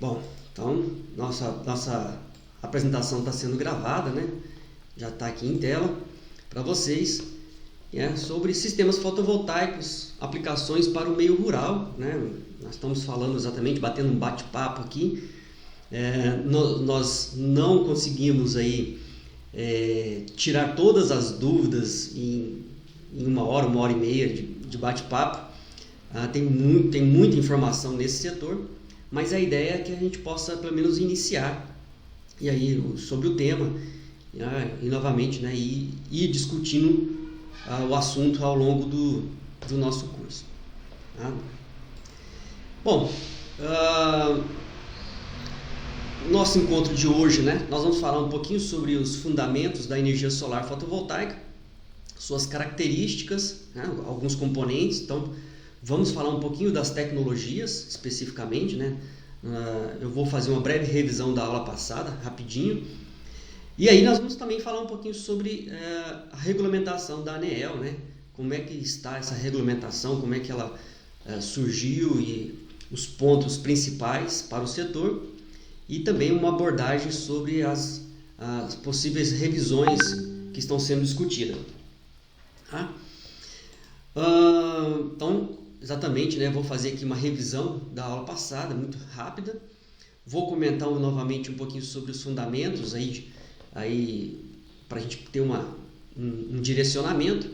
Bom, então nossa apresentação está sendo gravada, né? Já está aqui em tela para vocês, né? Sobre sistemas fotovoltaicos, aplicações para o meio rural, né? Nós estamos falando exatamente, batendo um bate-papo aqui. Nós não conseguimos aí tirar todas as dúvidas em uma hora e meia de bate-papo. Tem muita informação nesse setor, mas a ideia é que a gente possa pelo menos iniciar e aí sobre o tema, e novamente, né, ir discutindo o assunto ao longo do nosso curso. Tá? Bom, nosso encontro de hoje, né, nós vamos falar um pouquinho sobre os fundamentos da energia solar fotovoltaica, suas características, né, alguns componentes. Então, vamos falar um pouquinho das tecnologias especificamente, né? Eu vou fazer uma breve revisão da aula passada, rapidinho. E aí nós vamos também falar um pouquinho sobre a regulamentação da ANEEL, né? Como é que está essa regulamentação, como é que ela surgiu e os pontos principais para o setor. E também uma abordagem sobre as possíveis revisões que estão sendo discutidas. Tá? Então, exatamente, né, vou fazer aqui uma revisão da aula passada, muito rápida. Vou comentar novamente um pouquinho sobre os fundamentos aí para a gente ter um direcionamento.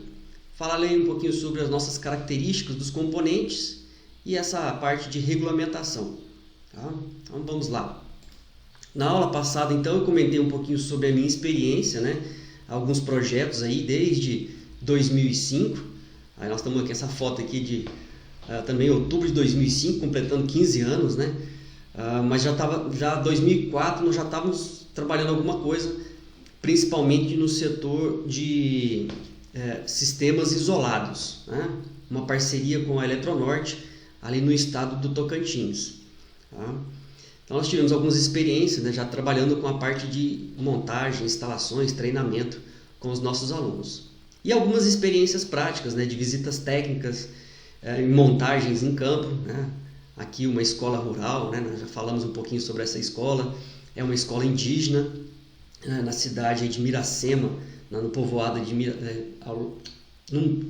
Falarei um pouquinho sobre as nossas características dos componentes e essa parte de regulamentação. Tá? Então, vamos lá. Na aula passada, então, eu comentei um pouquinho sobre a minha experiência, né? Alguns projetos aí desde 2005. Aí nós estamos aqui, essa foto aqui de também outubro de 2005, completando 15 anos, né? Mas já 2004 nós já estávamos trabalhando alguma coisa, principalmente no setor de sistemas isolados, né? Uma parceria com a Eletronorte ali no estado do Tocantins. Tá? Então nós tivemos algumas experiências, né, já trabalhando com a parte de montagem, instalações, treinamento com os nossos alunos. E algumas experiências práticas, né, de visitas técnicas, montagens em campo, né? Aqui uma escola rural, né? Nós já falamos um pouquinho sobre essa escola. É uma escola indígena, na cidade de Miracema, no povoado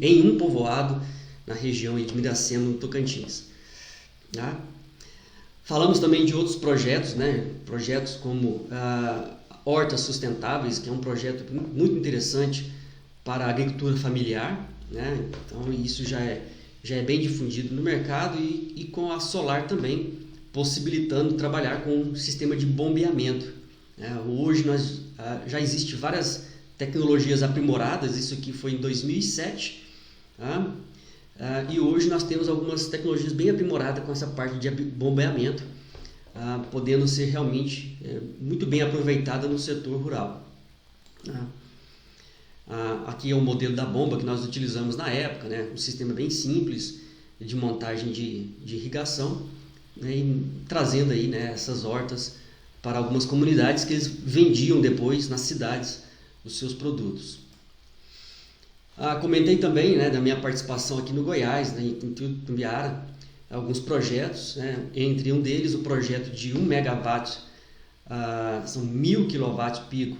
em um povoado na região de Miracema, no Tocantins. Tá? Falamos também de outros projetos, né? Projetos como Hortas Sustentáveis, que é um projeto muito interessante para a agricultura familiar, né? Então isso já é bem difundido no mercado e com a solar também, possibilitando trabalhar com um sistema de bombeamento. Hoje já existem várias tecnologias aprimoradas, isso aqui foi em 2007, tá? E hoje nós temos algumas tecnologias bem aprimoradas com essa parte de bombeamento, podendo ser realmente muito bem aproveitada no setor rural. Aqui é o modelo da bomba que nós utilizamos na época, né? Um sistema bem simples de montagem de irrigação, né? E trazendo aí, né, essas hortas para algumas comunidades que eles vendiam depois nas cidades os seus produtos. Comentei também, né, da minha participação aqui no Goiás, né, em Itumbiara, alguns projetos, né? Entre um deles o projeto de 1 megawatt, são 1000 kW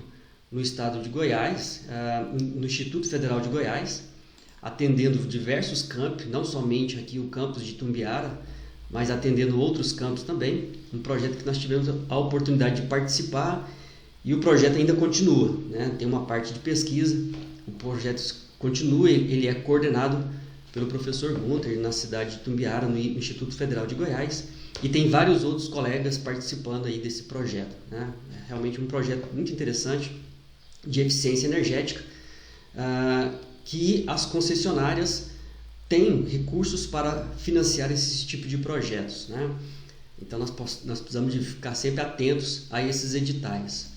no estado de Goiás, no Instituto Federal de Goiás, atendendo diversos campos, não somente aqui o campus de Itumbiara, mas atendendo outros campos também. Um projeto que nós tivemos a oportunidade de participar e o projeto ainda continua, né? Tem uma parte de pesquisa, o projeto continua, ele é coordenado pelo professor Gunter na cidade de Itumbiara, no Instituto Federal de Goiás, e tem vários outros colegas participando aí desse projeto, né? É realmente um projeto muito interessante de eficiência energética, que as concessionárias têm recursos para financiar esse tipo de projetos, né? Então nós precisamos de ficar sempre atentos a esses editais.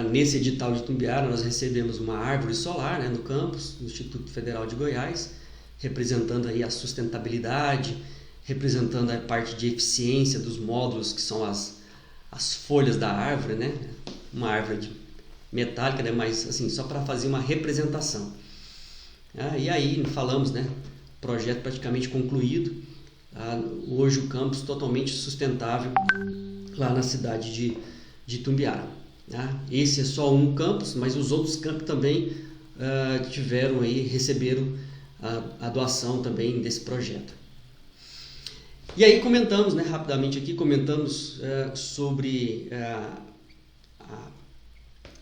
Nesse edital de Itumbiara nós recebemos uma árvore solar, né, no campus do Instituto Federal de Goiás, representando aí a sustentabilidade, representando a parte de eficiência dos módulos, que são as folhas da árvore, né? Uma árvore metálica, né? Mas assim, só para fazer uma representação. E aí falamos, né? Projeto praticamente concluído. hoje o campus totalmente sustentável lá na cidade de Itumbiara. Tá? Esse é só um campus, mas os outros campos também receberam a doação também desse projeto. E aí comentamos, né, rapidamente aqui, sobre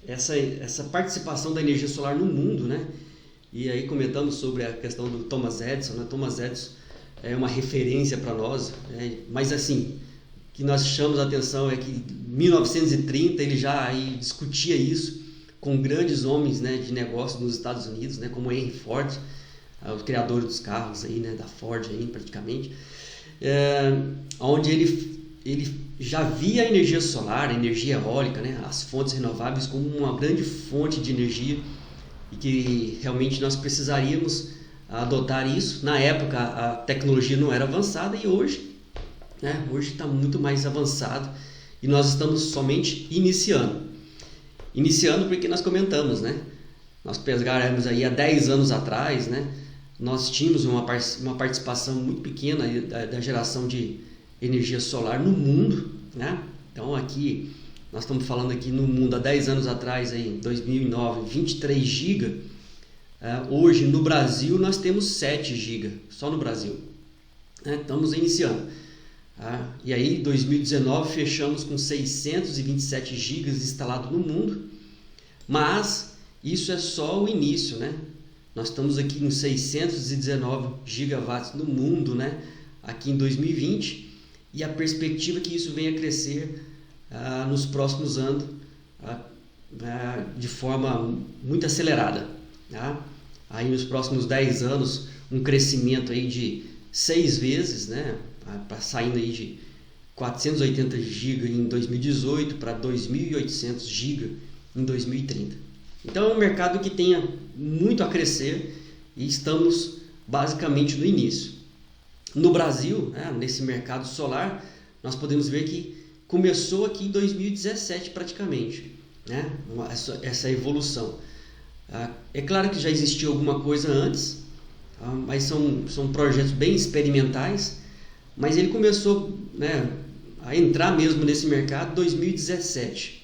essa participação da energia solar no mundo, né? E aí comentamos sobre a questão do Thomas Edison, né? Thomas Edison é uma referência para nós, né? Mas assim, o que nós chamamos a atenção é que em 1930 ele já aí discutia isso com grandes homens, né, de negócio nos Estados Unidos, né, como Henry Ford, o criador dos carros aí, né, da Ford aí, praticamente, onde ele já via a energia solar, a energia eólica, né, as fontes renováveis como uma grande fonte de energia e que realmente nós precisaríamos adotar isso. Na época a tecnologia não era avançada e hoje, né, hoje está muito mais avançado e nós estamos somente iniciando porque nós comentamos, né, nós pegaremos aí há 10 anos atrás, né, nós tínhamos uma participação muito pequena da geração de energia solar no mundo, né? Então aqui, nós estamos falando aqui no mundo há 10 anos atrás, aí, em 2009, 23 GB. Hoje no Brasil nós temos 7 GB, só no Brasil. Né? Estamos iniciando. E aí em 2019 fechamos com 627 GB instalados no mundo, mas isso é só o início, né? Nós estamos aqui em 619 gigawatts no mundo, né? Aqui em 2020, e a perspectiva é que isso venha a crescer nos próximos anos de forma muito acelerada. Tá? Aí nos próximos 10 anos, um crescimento aí de 6 vezes, né? Saindo aí de 480 GB em 2018 para 2.800 GB em 2030. Então é um mercado que tem muito a crescer e estamos basicamente no início. No Brasil, né, nesse mercado solar, nós podemos ver que começou aqui em 2017 praticamente, né, essa evolução. É claro que já existia alguma coisa antes, mas são projetos bem experimentais, mas ele começou, né, a entrar mesmo nesse mercado em 2017.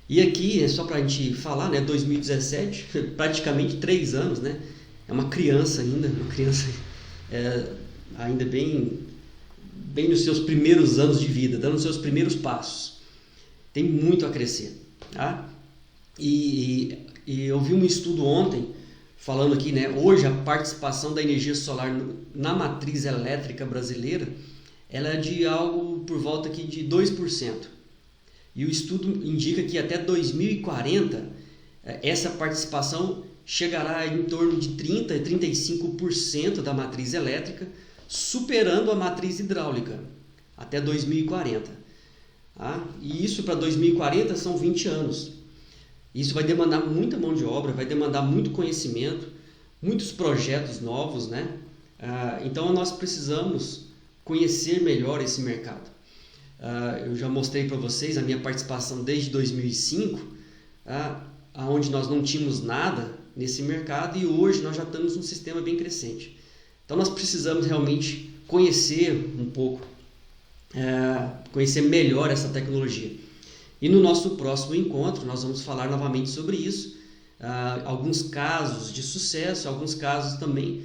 E aqui, é só para a gente falar, né, 2017, praticamente 3 anos, né, é uma criança ainda, ainda bem nos seus primeiros anos de vida, dando os seus primeiros passos. Tem muito a crescer. Tá? E eu vi um estudo ontem, falando aqui, né, hoje a participação da energia solar na matriz elétrica brasileira, ela é de algo por volta aqui de 2%. E o estudo indica que até 2040 essa participação chegará em torno de 30% a 35% da matriz elétrica, superando a matriz hidráulica até 2040. E isso para 2040 são 20 anos. Isso vai demandar muita mão de obra, vai demandar muito conhecimento, muitos projetos novos, né? Então nós precisamos conhecer melhor esse mercado. Eu já mostrei para vocês a minha participação desde 2005, onde nós não tínhamos nada nesse mercado e hoje nós já estamos num sistema bem crescente. Então nós precisamos realmente conhecer um pouco, conhecer melhor essa tecnologia. E no nosso próximo encontro nós vamos falar novamente sobre isso, alguns casos de sucesso, alguns casos também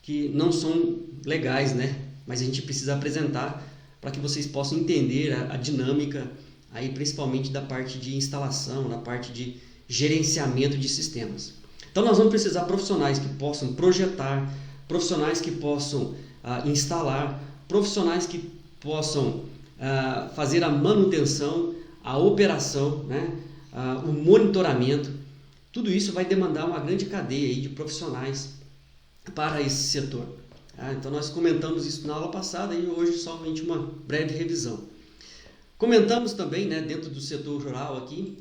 que não são legais, né? Mas a gente precisa apresentar para que vocês possam entender a dinâmica, aí principalmente da parte de instalação, na parte de gerenciamento de sistemas. Então nós vamos precisar de profissionais que possam projetar, profissionais que possam instalar, profissionais que possam fazer a manutenção, a operação, né? O monitoramento. Tudo isso vai demandar uma grande cadeia aí de profissionais para esse setor. Então nós comentamos isso na aula passada e hoje somente uma breve revisão. Comentamos também, né, dentro do setor rural aqui,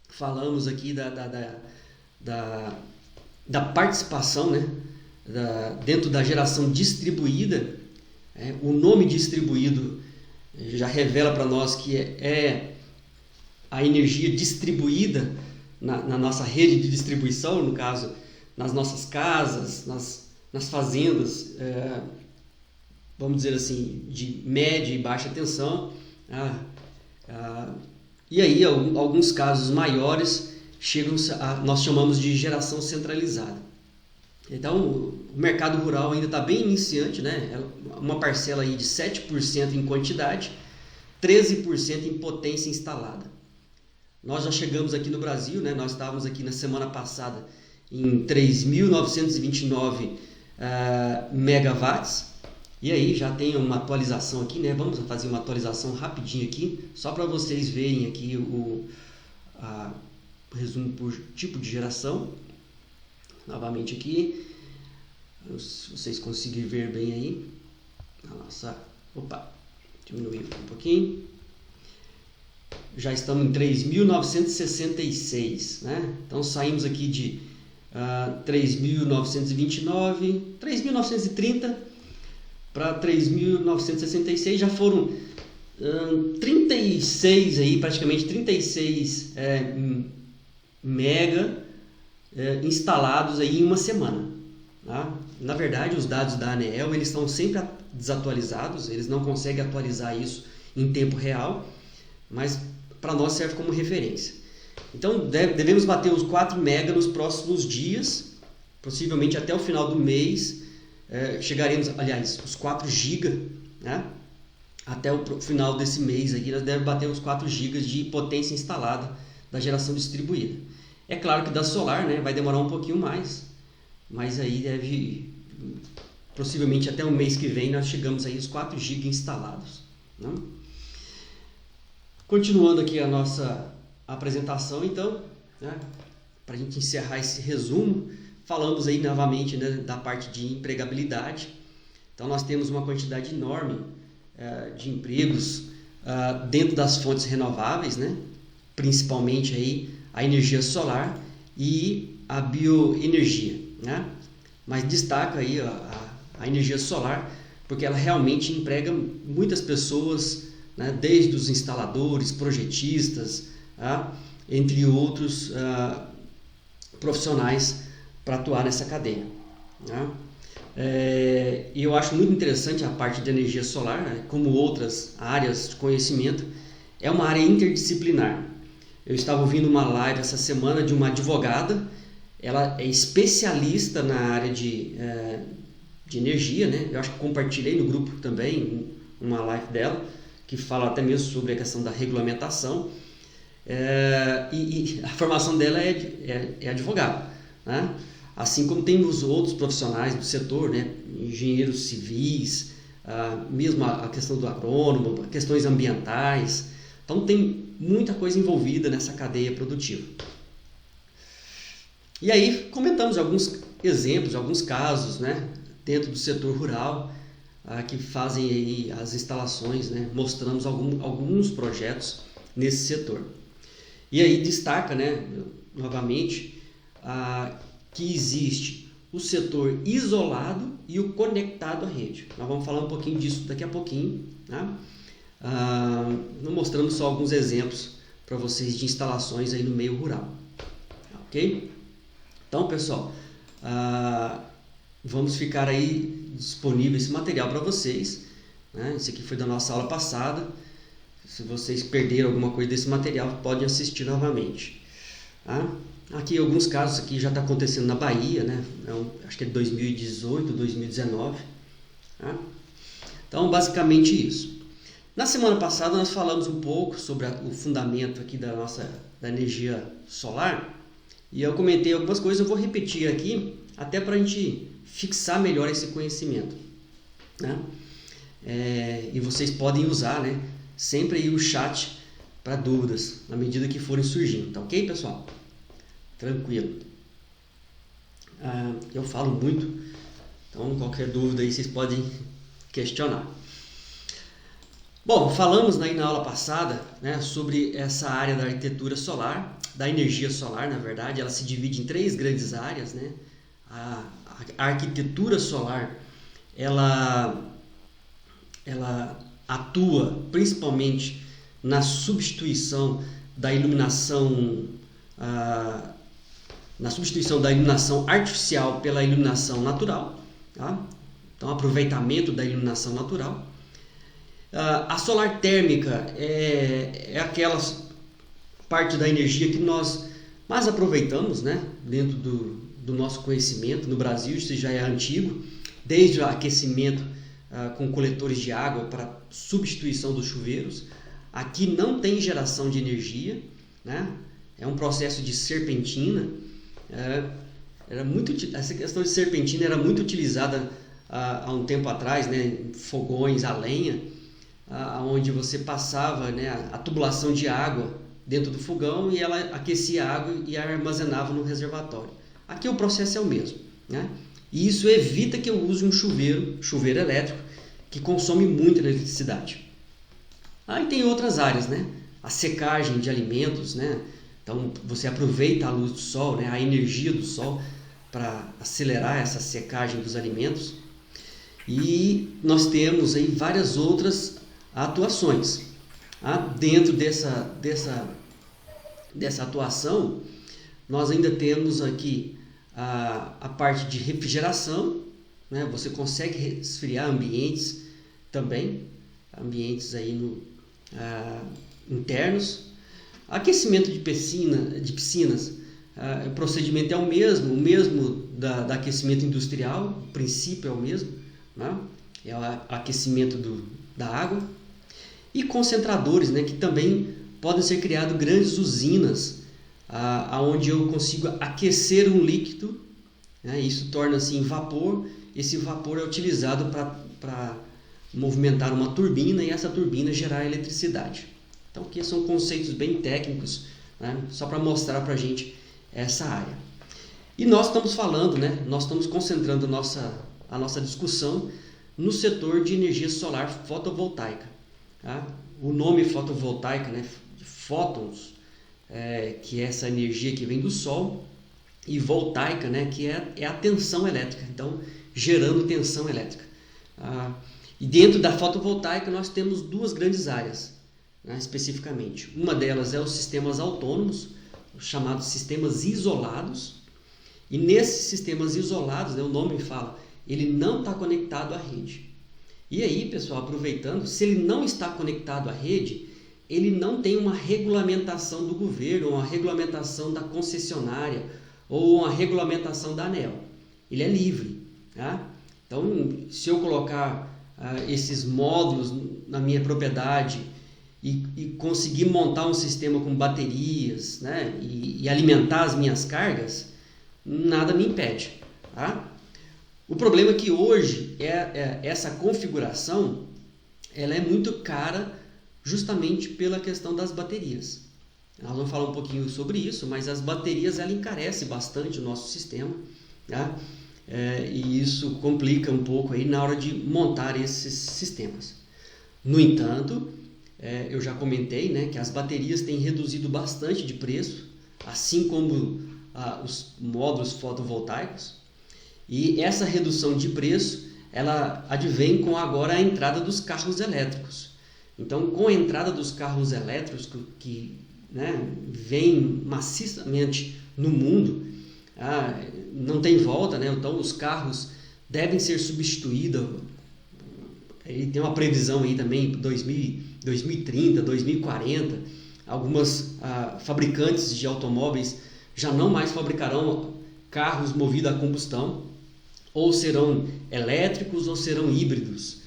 falamos aqui da participação, né, dentro da geração distribuída. O nome distribuído já revela para nós que é a energia distribuída na nossa rede de distribuição, no caso, nas nossas casas, nas fazendas, vamos dizer assim, de média e baixa tensão. E aí, alguns casos maiores nós chamamos de geração centralizada. Então, o mercado rural ainda está bem iniciante, né? Uma parcela aí de 7% em quantidade, 13% em potência instalada. Nós já chegamos aqui no Brasil, né? Nós estávamos aqui na semana passada em 3.929 megawatts. E aí já tem uma atualização aqui, né? Vamos fazer uma atualização rapidinho aqui, só para vocês verem aqui o resumo por tipo de geração. Novamente aqui, se vocês conseguirem ver bem aí, diminuiu um pouquinho. Já estamos em 3.966, né? Então saímos aqui de 3.929, 3.930 para 3.966, já foram 36 aí, praticamente 36 mega instalados aí em uma semana, tá? Na verdade, os dados da ANEEL eles estão sempre desatualizados, eles não conseguem atualizar isso em tempo real, mas para nós serve como referência. Então devemos bater os 4 mega nos próximos dias, possivelmente até o final do mês. Chegaremos, aliás, os 4 GB, né? Até o final desse mês aqui, nós devemos bater os 4 GB de potência instalada da geração distribuída. É claro que da solar, né, vai demorar um pouquinho mais, mas aí deve, possivelmente até o mês que vem, nós chegamos aí aos 4 GB instalados, né? Continuando aqui a nossa apresentação, então, né, para a gente encerrar esse resumo, falamos aí novamente, né, da parte de empregabilidade. Então nós temos uma quantidade enorme de empregos dentro das fontes renováveis, né, principalmente aí a energia solar e a bioenergia, né? Mas destaca aí a energia solar porque ela realmente emprega muitas pessoas, né, desde os instaladores, projetistas, entre outros profissionais para atuar nessa cadeia, né? E eu acho muito interessante a parte de energia solar, né? Como outras áreas de conhecimento, é uma área interdisciplinar. Eu estava ouvindo uma live essa semana de uma advogada, ela é especialista na área de energia, né? Eu acho que compartilhei no grupo também uma live dela, que fala até mesmo sobre a questão da regulamentação, e a formação dela é advogada, né? Assim como tem os outros profissionais do setor, né? Engenheiros civis, mesmo a questão do agrônomo, questões ambientais. Então tem muita coisa envolvida nessa cadeia produtiva. E aí comentamos alguns exemplos, alguns casos, né, dentro do setor rural, que fazem aí as instalações, né? Mostramos alguns projetos nesse setor. E aí destaca, né, novamente, que existe o setor isolado e o conectado à rede. Nós vamos falar um pouquinho disso daqui a pouquinho, né? Mostrando só alguns exemplos para vocês de instalações aí no meio rural, ok? Então, pessoal, vamos ficar aí disponível esse material para vocês, né? Esse aqui foi da nossa aula passada. Se vocês perderam alguma coisa desse material, podem assistir novamente, tá? Aqui alguns casos aqui já está acontecendo na Bahia, né? Acho que é 2018, 2019, tá? Então, basicamente isso. Na semana passada nós falamos um pouco sobre o fundamento aqui da energia solar, e eu comentei algumas coisas, eu vou repetir aqui até para a gente fixar melhor esse conhecimento, né? E vocês podem usar, né, sempre aí o chat para dúvidas na medida que forem surgindo, tá ok, pessoal? Tranquilo. Eu falo muito, então qualquer dúvida aí vocês podem questionar. Bom, falamos aí na aula passada, né, sobre essa área da arquitetura solar, da energia solar, na verdade. Ela se divide em 3 grandes áreas, né? A arquitetura solar, ela atua principalmente na substituição da iluminação artificial pela iluminação natural, tá? então aproveitamento da iluminação natural. A solar térmica é aquela parte da energia que nós mais aproveitamos, né, dentro do nosso conhecimento. No Brasil isso já é antigo, desde o aquecimento com coletores de água para substituição dos chuveiros. Aqui não tem geração de energia, né? É um processo de serpentina. Essa questão de serpentina era muito utilizada há um tempo atrás, né? Fogões a lenha, onde você passava, né, a tubulação de água dentro do fogão e ela aquecia a água e a armazenava no reservatório. Aqui o processo é o mesmo, né? E isso evita que eu use um chuveiro elétrico, que consome muita eletricidade. Aí tem outras áreas, né? A secagem de alimentos, né? Então você aproveita a luz do sol, né? A energia do sol para acelerar essa secagem dos alimentos. E nós temos aí várias outras atuações. Dentro dessa atuação, nós ainda temos aqui a parte de refrigeração, né? Você consegue resfriar ambientes também, ambientes aí internos. Aquecimento de piscinas, o procedimento é o mesmo da aquecimento industrial, o princípio é o mesmo, né? É o aquecimento da água. E concentradores, né, que também podem ser criados grandes usinas, onde eu consigo aquecer um líquido, né? Isso torna assim vapor. Esse vapor é utilizado para movimentar uma turbina e essa turbina gerar eletricidade. Então aqui são conceitos bem técnicos, né? Só para mostrar para a gente essa área. E nós estamos falando, né? Nós estamos concentrando a nossa discussão no setor de energia solar fotovoltaica. Tá? O nome fotovoltaica, né? Fótons, que é essa energia que vem do sol, e voltaica, né? Que é a tensão elétrica, então gerando tensão elétrica. E dentro da fotovoltaica nós temos duas grandes áreas, né, especificamente. Uma delas é os sistemas autônomos, chamados sistemas isolados. E nesses sistemas isolados, né, o nome fala, ele não está conectado à rede. E aí, pessoal, aproveitando, se ele não está conectado à rede, ele não tem uma regulamentação do governo, uma regulamentação da concessionária ou uma regulamentação da ANEEL. Ele é livre. Tá? Então, se eu colocar esses módulos na minha propriedade e conseguir montar um sistema com baterias, né, e alimentar as minhas cargas, nada me impede. Tá? O problema é que hoje essa configuração ela é muito cara justamente pela questão das baterias. Nós vamos falar um pouquinho sobre isso, mas as baterias ela encarece bastante o nosso sistema, tá? E isso complica um pouco aí na hora de montar esses sistemas. No entanto, eu já comentei, né, que as baterias têm reduzido bastante de preço, assim como os módulos fotovoltaicos, e essa redução de preço ela advém com agora a entrada dos carros elétricos. Então, com a entrada dos carros elétricos que né, vem maciçamente no mundo, não tem volta, né? Então os carros devem ser substituídos. Ele tem uma previsão aí também 2030, 2040. Algumas fabricantes de automóveis já não mais fabricarão carros movidos a combustão, ou serão elétricos ou serão híbridos.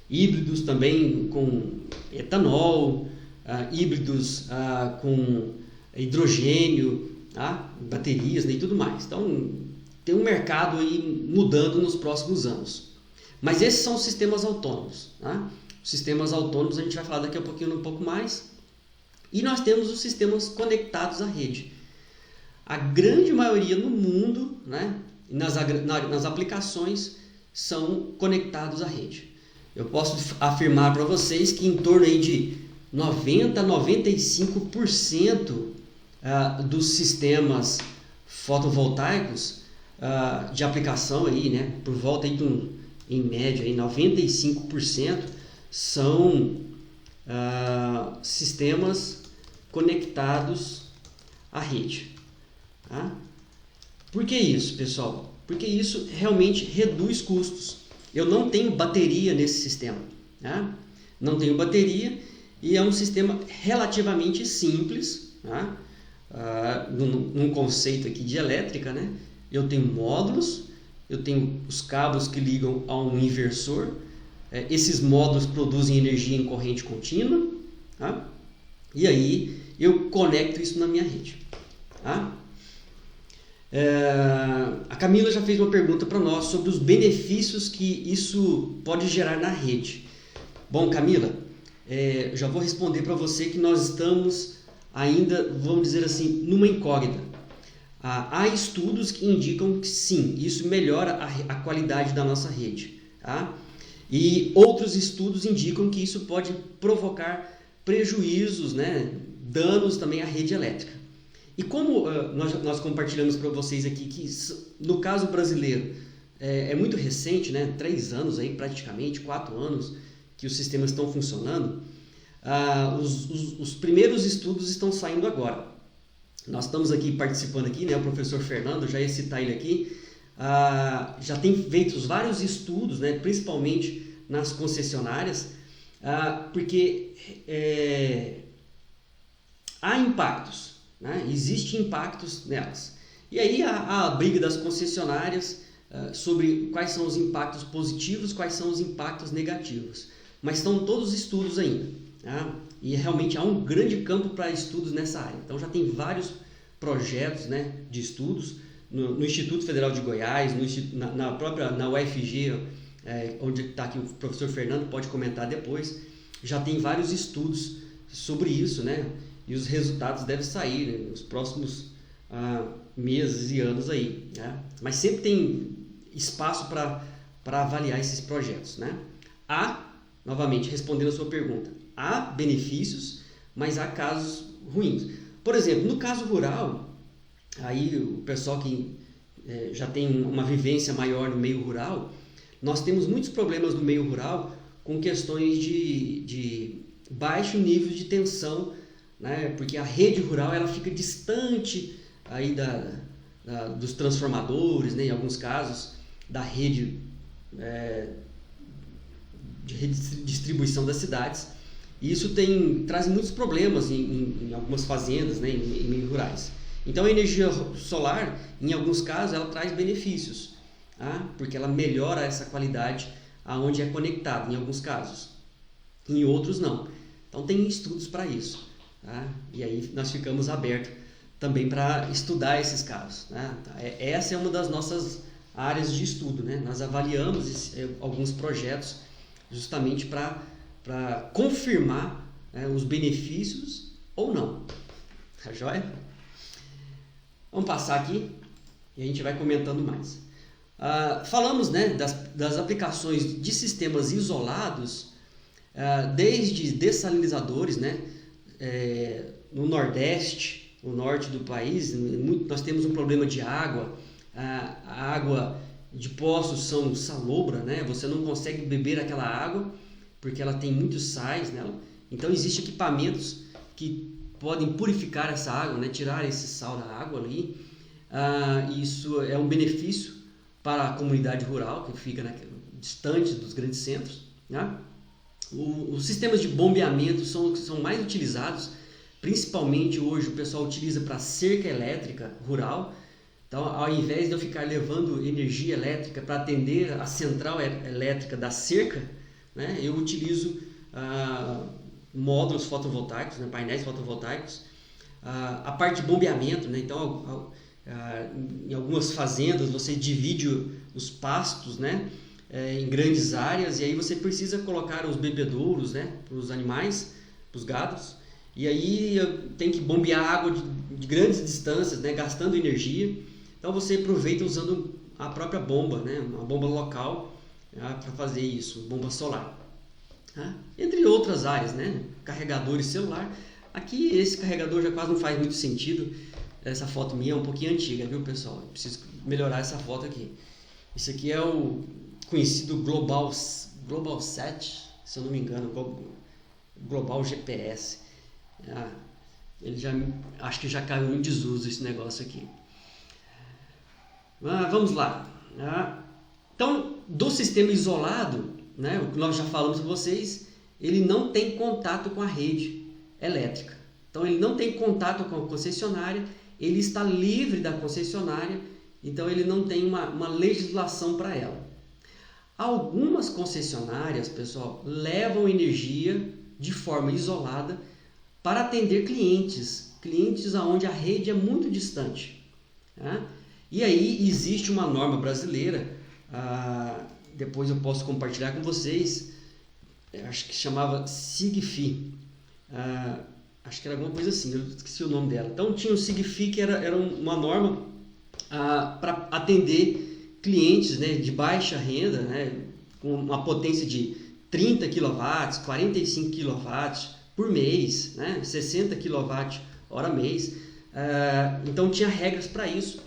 Híbridos também com etanol, híbridos com hidrogênio, baterias, né, e tudo mais. Então tem um mercado aí mudando nos próximos anos. Mas esses são os sistemas autônomos. Tá? Os sistemas autônomos a gente vai falar daqui a pouquinho um pouco mais. E nós temos os sistemas conectados à rede. A grande maioria no mundo, né, nas aplicações, são conectados à rede. Eu posso afirmar para vocês que em torno aí de 90 a 95% dos sistemas fotovoltaicos de aplicação aí, né, por volta aí em média aí 95% são sistemas conectados à rede. Tá? Por que isso, pessoal? Porque isso realmente reduz custos eu não tenho bateria nesse sistema, né? Não tenho bateria e é um sistema relativamente simples, né? Num conceito aqui de elétrica, né? Eu tenho módulos, eu tenho os cabos que ligam a um inversor, esses módulos produzem energia em corrente contínua, tá? E aí eu conecto isso na minha rede, tá? A Camila já fez uma pergunta para nós sobre os benefícios que isso pode gerar na rede. Bom, Camila, já vou responder para você que nós estamos ainda, vamos dizer assim, numa incógnita. Há estudos que indicam que sim, isso melhora a qualidade da nossa rede, tá? E outros estudos indicam que isso pode provocar prejuízos, né, danos também à rede elétrica. E como nós compartilhamos para vocês aqui que no caso brasileiro é muito recente, né, 3 anos aí praticamente, 4 anos que os sistemas estão funcionando, os primeiros estudos estão saindo agora. Nós estamos aqui participando aqui, né, o professor Fernando, já ia citar ele aqui, já tem feito vários estudos, né, principalmente nas concessionárias, porque há impactos, né, existem impactos nelas. E aí há a briga das concessionárias sobre quais são os impactos positivos, quais são os impactos negativos. Mas estão todos os estudos ainda, tá? E realmente há um grande campo para estudos nessa área. Então já tem vários projetos, né, de estudos no Instituto Federal de Goiás, na UFG, onde está aqui o professor Fernando, pode comentar depois. Já tem vários estudos sobre isso, né? E os resultados devem sair, né, nos próximos meses e anos aí, né? Mas sempre tem espaço para avaliar esses projetos, né? Novamente, respondendo a sua pergunta, há benefícios, mas há casos ruins. Por exemplo, no caso rural, aí o pessoal que já tem uma vivência maior no meio rural, nós temos muitos problemas no meio rural com questões de baixo nível de tensão, né? Porque a rede rural ela fica distante aí dos transformadores, né? Em alguns casos, da rede de distribuição das cidades. E isso traz muitos problemas em algumas fazendas, né, em meios rurais. Então a energia solar, em alguns casos, ela traz benefícios, tá? Porque ela melhora essa qualidade aonde é conectado, em alguns casos. Em outros não. Então tem estudos para isso, tá? E aí nós ficamos abertos também para estudar esses casos, né? Essa é uma das nossas áreas de estudo, né? Nós avaliamos alguns projetos justamente para confirmar, né, os benefícios ou não. Tá joia? Vamos passar aqui e a gente vai comentando mais. Falamos, né, das aplicações de sistemas isolados, desde dessalinizadores, né, no Nordeste, no norte do país, nós temos um problema de água. A água de poços são salobra, né? Você não consegue beber aquela água porque ela tem muitos sais nela. Então existem equipamentos que podem purificar essa água, né? Tirar esse sal da água ali. Isso é um benefício para a comunidade rural que fica distante dos grandes centros, né? Os sistemas de bombeamento são mais utilizados, principalmente hoje o pessoal utiliza para cerca elétrica rural. Então, ao invés de eu ficar levando energia elétrica para atender a central elétrica da cerca, né, eu utilizo módulos fotovoltaicos, né, painéis fotovoltaicos. A parte de bombeamento, né, então, em algumas fazendas você divide os pastos, né, em grandes áreas, e aí você precisa colocar os bebedouros, né, para os animais, para os gados, e aí tem que bombear água de grandes distâncias, né, gastando energia. Então você aproveita usando a própria bomba, né? Uma bomba local, para fazer isso, bomba solar. Entre outras áreas, né? Carregadores celular. Aqui esse carregador já quase não faz muito sentido. Essa foto minha é um pouquinho antiga, viu, pessoal? Eu preciso melhorar essa foto aqui. Esse aqui é o conhecido Global 7, se eu não me engano, Global GPS. Acho que já caiu em desuso esse negócio aqui. Vamos lá. Então, do sistema isolado, né, o que nós já falamos para vocês, ele não tem contato com a rede elétrica. Então, ele não tem contato com a concessionária, ele está livre da concessionária, então ele não tem uma legislação para ela. Algumas concessionárias, pessoal, levam energia de forma isolada para atender clientes onde a rede é muito distante. Tá? E aí existe uma norma brasileira, depois eu posso compartilhar com vocês, acho que chamava SIGFI, acho que era alguma coisa assim, eu esqueci o nome dela. Então tinha o SIGFI, que era uma norma para atender clientes, né, de baixa renda, né, com uma potência de 30 kW, 45 kW por mês, né, 60 kWh mês. Então tinha regras para isso.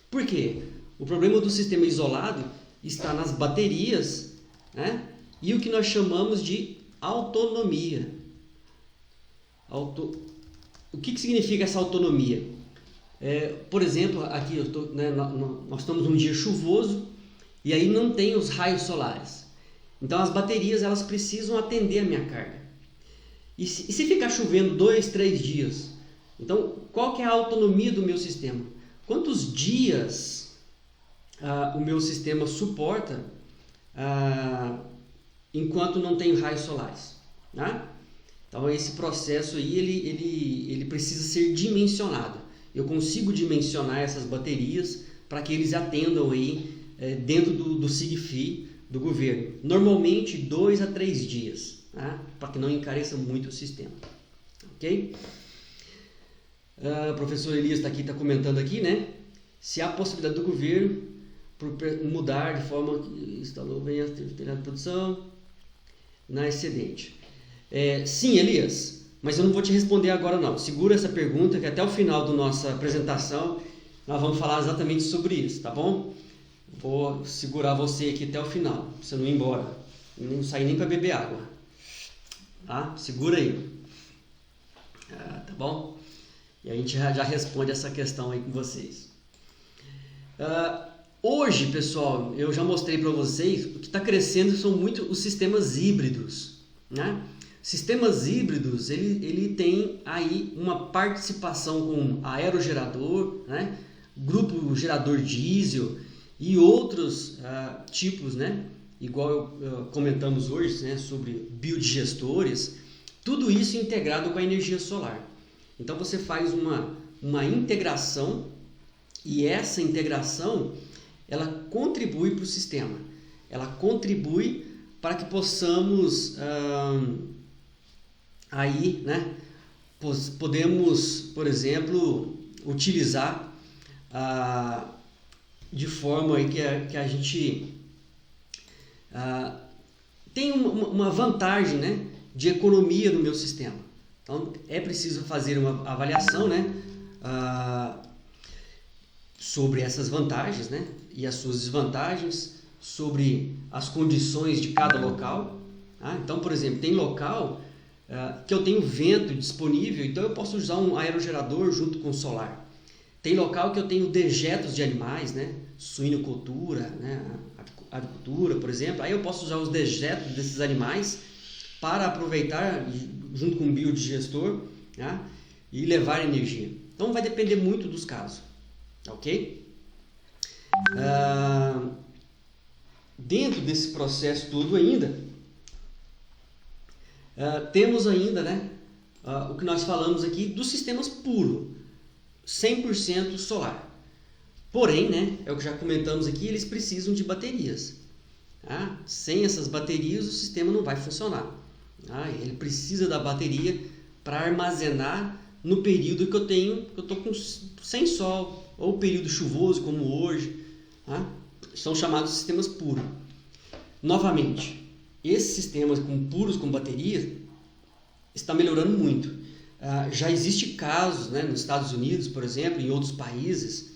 Por quê? O problema do sistema isolado está nas baterias, né, e o que nós chamamos de autonomia. O que significa essa autonomia? Por exemplo, aqui nós estamos num dia chuvoso e aí não tem os raios solares. Então as baterias elas precisam atender a minha carga. E se ficar chovendo 2, 3 dias? Então qual que é a autonomia do meu sistema? Quantos dias o meu sistema suporta enquanto não tem raios solares? Né? Então esse processo aí ele precisa ser dimensionado. Eu consigo dimensionar essas baterias para que eles atendam aí dentro do SIGFI do governo. Normalmente 2 a 3 dias, tá? Para que não encareça muito o sistema. Ok? O professor Elias está comentando aqui, né? Se há possibilidade do governo mudar de forma que instalou venha ter a produção na excedente. Sim, Elias. Mas eu não vou te responder agora não. Segura essa pergunta que até o final da nossa apresentação nós vamos falar exatamente sobre isso, tá bom? Vou segurar você aqui até o final, pra você não ir embora. Não sair nem para beber água. Tá? Segura aí. Tá bom? E a gente já responde essa questão aí com vocês. Hoje, pessoal, eu já mostrei para vocês o que está crescendo são muito os sistemas híbridos, né? Sistemas híbridos, ele tem aí uma participação com aerogerador, né? Grupo gerador diesel e outros tipos, né? Igual comentamos hoje, né? Sobre biodigestores, tudo isso integrado com a energia solar. Então você faz uma integração e essa integração ela contribui para o sistema, ela contribui para que possamos aí, né, podemos, por exemplo, utilizar de forma aí que a gente tem uma vantagem, né, de economia no meu sistema. Então é preciso fazer uma avaliação, né, sobre essas vantagens, né, e as suas desvantagens, sobre as condições de cada local. Então, por exemplo, tem local que eu tenho vento disponível, então eu posso usar um aerogerador junto com o solar. Tem local que eu tenho dejetos de animais, né? Suinocultura, né? Avicultura, por exemplo. Aí eu posso usar os dejetos desses animais para aproveitar junto com o biodigestor, né? E levar energia. Então vai depender muito dos casos, ok? Dentro desse processo todo ainda, temos ainda, né, o que nós falamos aqui dos sistemas puros, 100% solar. Porém, né, é o que já comentamos aqui, eles precisam de baterias. Tá? Sem essas baterias o sistema não vai funcionar. Tá? Ele precisa da bateria para armazenar no período que eu estou sem sol, ou período chuvoso como hoje. Tá? São chamados sistemas puros. Novamente, esses sistemas puros com baterias está melhorando muito. Já existe casos, né, nos Estados Unidos, por exemplo, em outros países,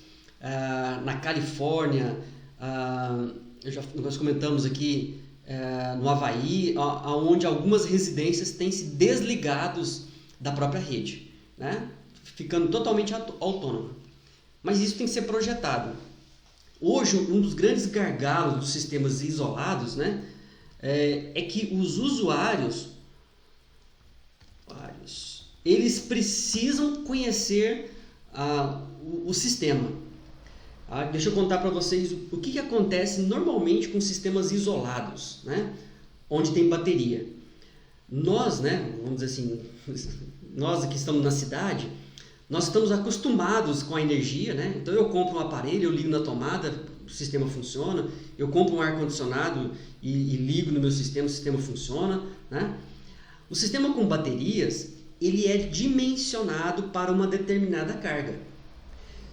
na Califórnia, nós comentamos aqui no Havaí, onde algumas residências têm se desligados da própria rede, né, ficando totalmente autônoma. Mas isso tem que ser projetado. Hoje, um dos grandes gargalos dos sistemas isolados, né, é que os usuários, eles precisam conhecer o sistema. Deixa eu contar para vocês o que acontece normalmente com sistemas isolados, né, onde tem bateria. Nós, né, vamos dizer assim, nós que estamos na cidade, nós estamos acostumados com a energia, né? Então eu compro um aparelho, eu ligo na tomada, o sistema funciona. Eu compro um ar-condicionado e ligo no meu sistema, o sistema funciona, né? O sistema com baterias, ele é dimensionado para uma determinada carga.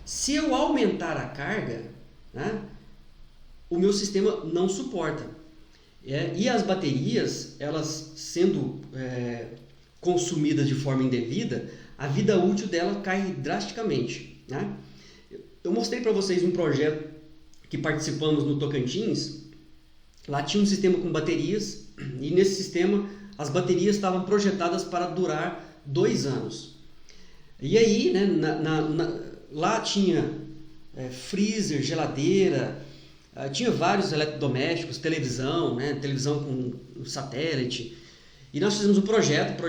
Se eu aumentar a carga, né, o meu sistema não suporta. E as baterias, elas sendo consumidas de forma indevida, a vida útil dela cai drasticamente, né? Eu mostrei para vocês um projeto que participamos no Tocantins. Lá tinha um sistema com baterias, e nesse sistema as baterias estavam projetadas para durar 2 anos. E aí, né, lá tinha freezer, geladeira, tinha vários eletrodomésticos, televisão, né, televisão com satélite. E nós fizemos um projeto,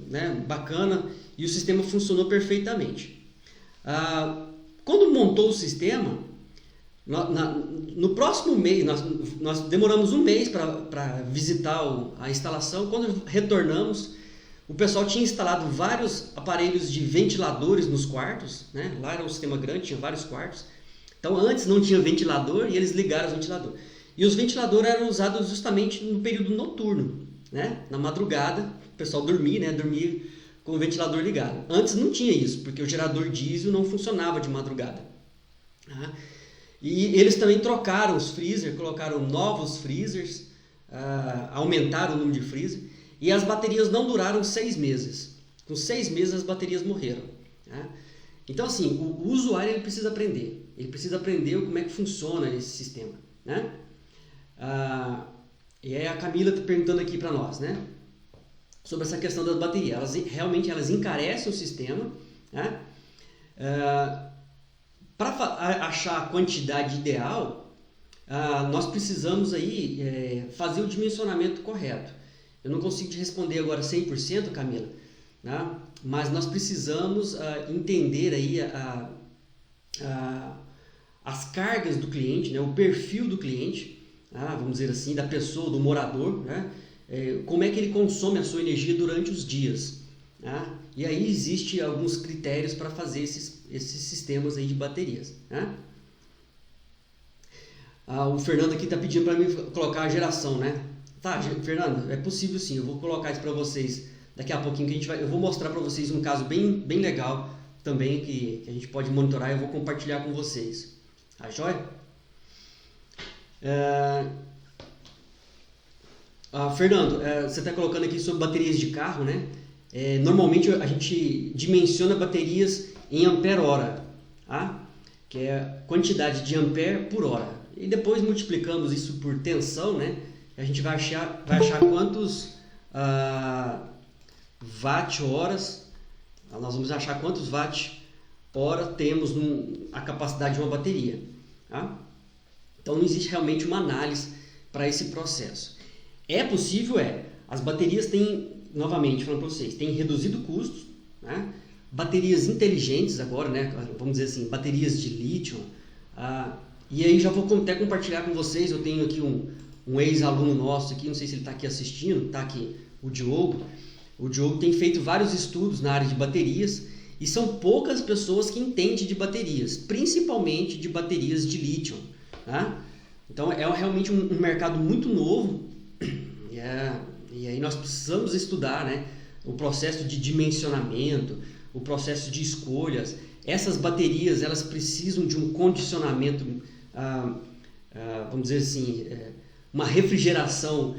né, bacana, e o sistema funcionou perfeitamente. Quando montou o sistema, no próximo mês, nós demoramos um mês para visitar a instalação. Quando retornamos, o pessoal tinha instalado vários aparelhos de ventiladores nos quartos, né? Lá era um sistema grande, tinha vários quartos. Então antes não tinha ventilador e eles ligaram os ventiladores. E os ventiladores eram usados justamente no período noturno, né? Na madrugada, o pessoal dormia, né? Dormia com o ventilador ligado. Antes não tinha isso, porque o gerador diesel não funcionava de madrugada. E eles também trocaram os freezers, colocaram novos freezers, aumentaram o número de freezer, e as baterias não duraram 6 meses. Com 6 meses as baterias morreram. Então assim, o usuário ele precisa aprender como é que funciona esse sistema, né? E aí a Camila está perguntando aqui para nós, né, sobre essa questão das baterias. Realmente elas encarecem o sistema, né? Para achar a quantidade ideal, nós precisamos aí fazer o dimensionamento correto. Eu não consigo te responder agora 100%, Camila, né? Mas nós precisamos entender aí as cargas do cliente, né? O perfil do cliente, vamos dizer assim, da pessoa, do morador, né? Como é que ele consome a sua energia durante os dias, né? E aí existe alguns critérios para fazer esses sistemas aí de baterias, né? O Fernando aqui está pedindo para mim colocar a geração, né? Tá, Fernando, é possível sim. Eu vou colocar isso para vocês daqui a pouquinho, eu vou mostrar para vocês um caso bem legal também que a gente pode monitorar e eu vou compartilhar com vocês. Tá joia? Fernando, você está colocando aqui sobre baterias de carro, né? Normalmente a gente dimensiona baterias em ampere-hora, tá? Que é a quantidade de ampere por hora. E depois multiplicamos isso por tensão, né? A gente vai achar quantos watt-horas, nós vamos achar quantos watt-hora temos a capacidade de uma bateria, tá? Então não existe realmente uma análise para esse processo. É possível, as baterias têm, novamente falando para vocês, têm reduzido custos, né? Baterias inteligentes agora, né? Vamos dizer assim, baterias de lítio, e aí já vou até compartilhar com vocês. Eu tenho aqui um ex-aluno nosso aqui, não sei se ele está aqui assistindo, está aqui, o Diogo. O Diogo tem feito vários estudos na área de baterias e são poucas pessoas que entendem de baterias, principalmente de baterias de lítio, tá? Então é realmente um mercado muito novo, e aí nós precisamos estudar, né, o processo de dimensionamento, o processo de escolhas. Essas baterias elas precisam de um condicionamento, vamos dizer assim, uma refrigeração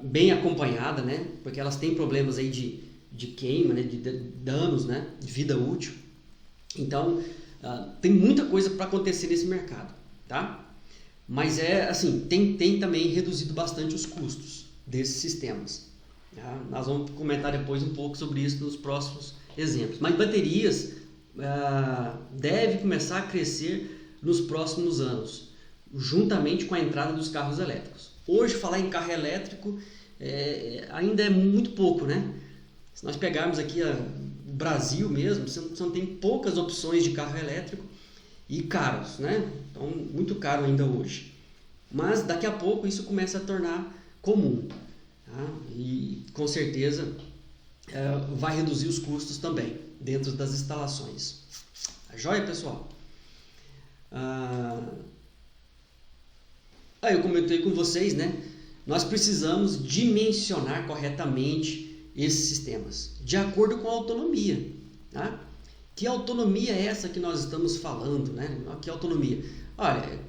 bem acompanhada, né? Porque elas têm problemas aí de queima, né? De danos, né? De vida útil. Então tem muita coisa para acontecer nesse mercado, tá? Mas assim, tem também reduzido bastante os custos desses sistemas, tá? Nós vamos comentar depois um pouco sobre isso nos próximos exemplos. Mas baterias deve começar a crescer nos próximos anos, juntamente com a entrada dos carros elétricos. Hoje, falar em carro elétrico ainda é muito pouco, né? Se nós pegarmos aqui o Brasil mesmo, você não tem poucas opções de carro elétrico e caros, né? Então, muito caro ainda hoje. Mas daqui a pouco isso começa a tornar comum, tá? E com certeza vai reduzir os custos também dentro das instalações. Tá joia, pessoal? Eu comentei com vocês, né? Nós precisamos dimensionar corretamente esses sistemas, de acordo com a autonomia. Tá? Que autonomia é essa que nós estamos falando? Né? Que autonomia? Olha,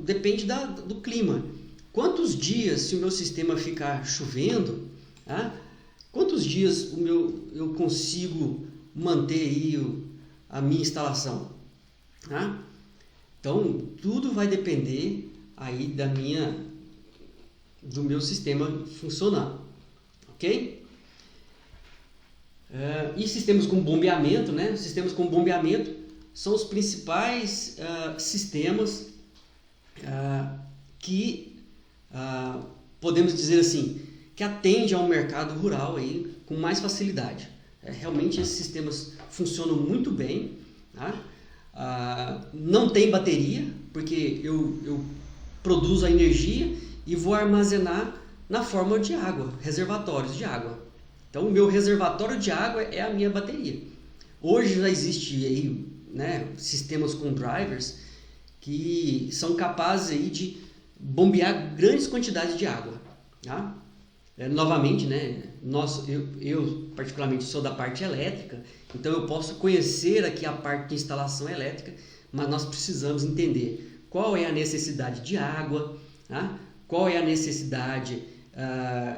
depende do clima. Quantos dias, se o meu sistema ficar chovendo, tá? Quantos dias eu consigo manter aí a minha instalação? Tá? Então, tudo vai depender aí do meu sistema funcionando, ok? E sistemas com bombeamento, né? Sistemas com bombeamento são os principais sistemas que podemos dizer assim, que atende ao mercado rural aí com mais facilidade. Realmente esses sistemas funcionam muito bem, tá? Não tem bateria, porque eu produzo a energia e vou armazenar na forma de água, reservatórios de água. Então, o meu reservatório de água é a minha bateria. Hoje já existe aí, né, sistemas com drivers que são capazes aí de bombear grandes quantidades de água. Tá? Novamente, né, eu particularmente sou da parte elétrica, então eu posso conhecer aqui a parte de instalação elétrica, mas nós precisamos entender qual é a necessidade de água, tá? Qual é a necessidade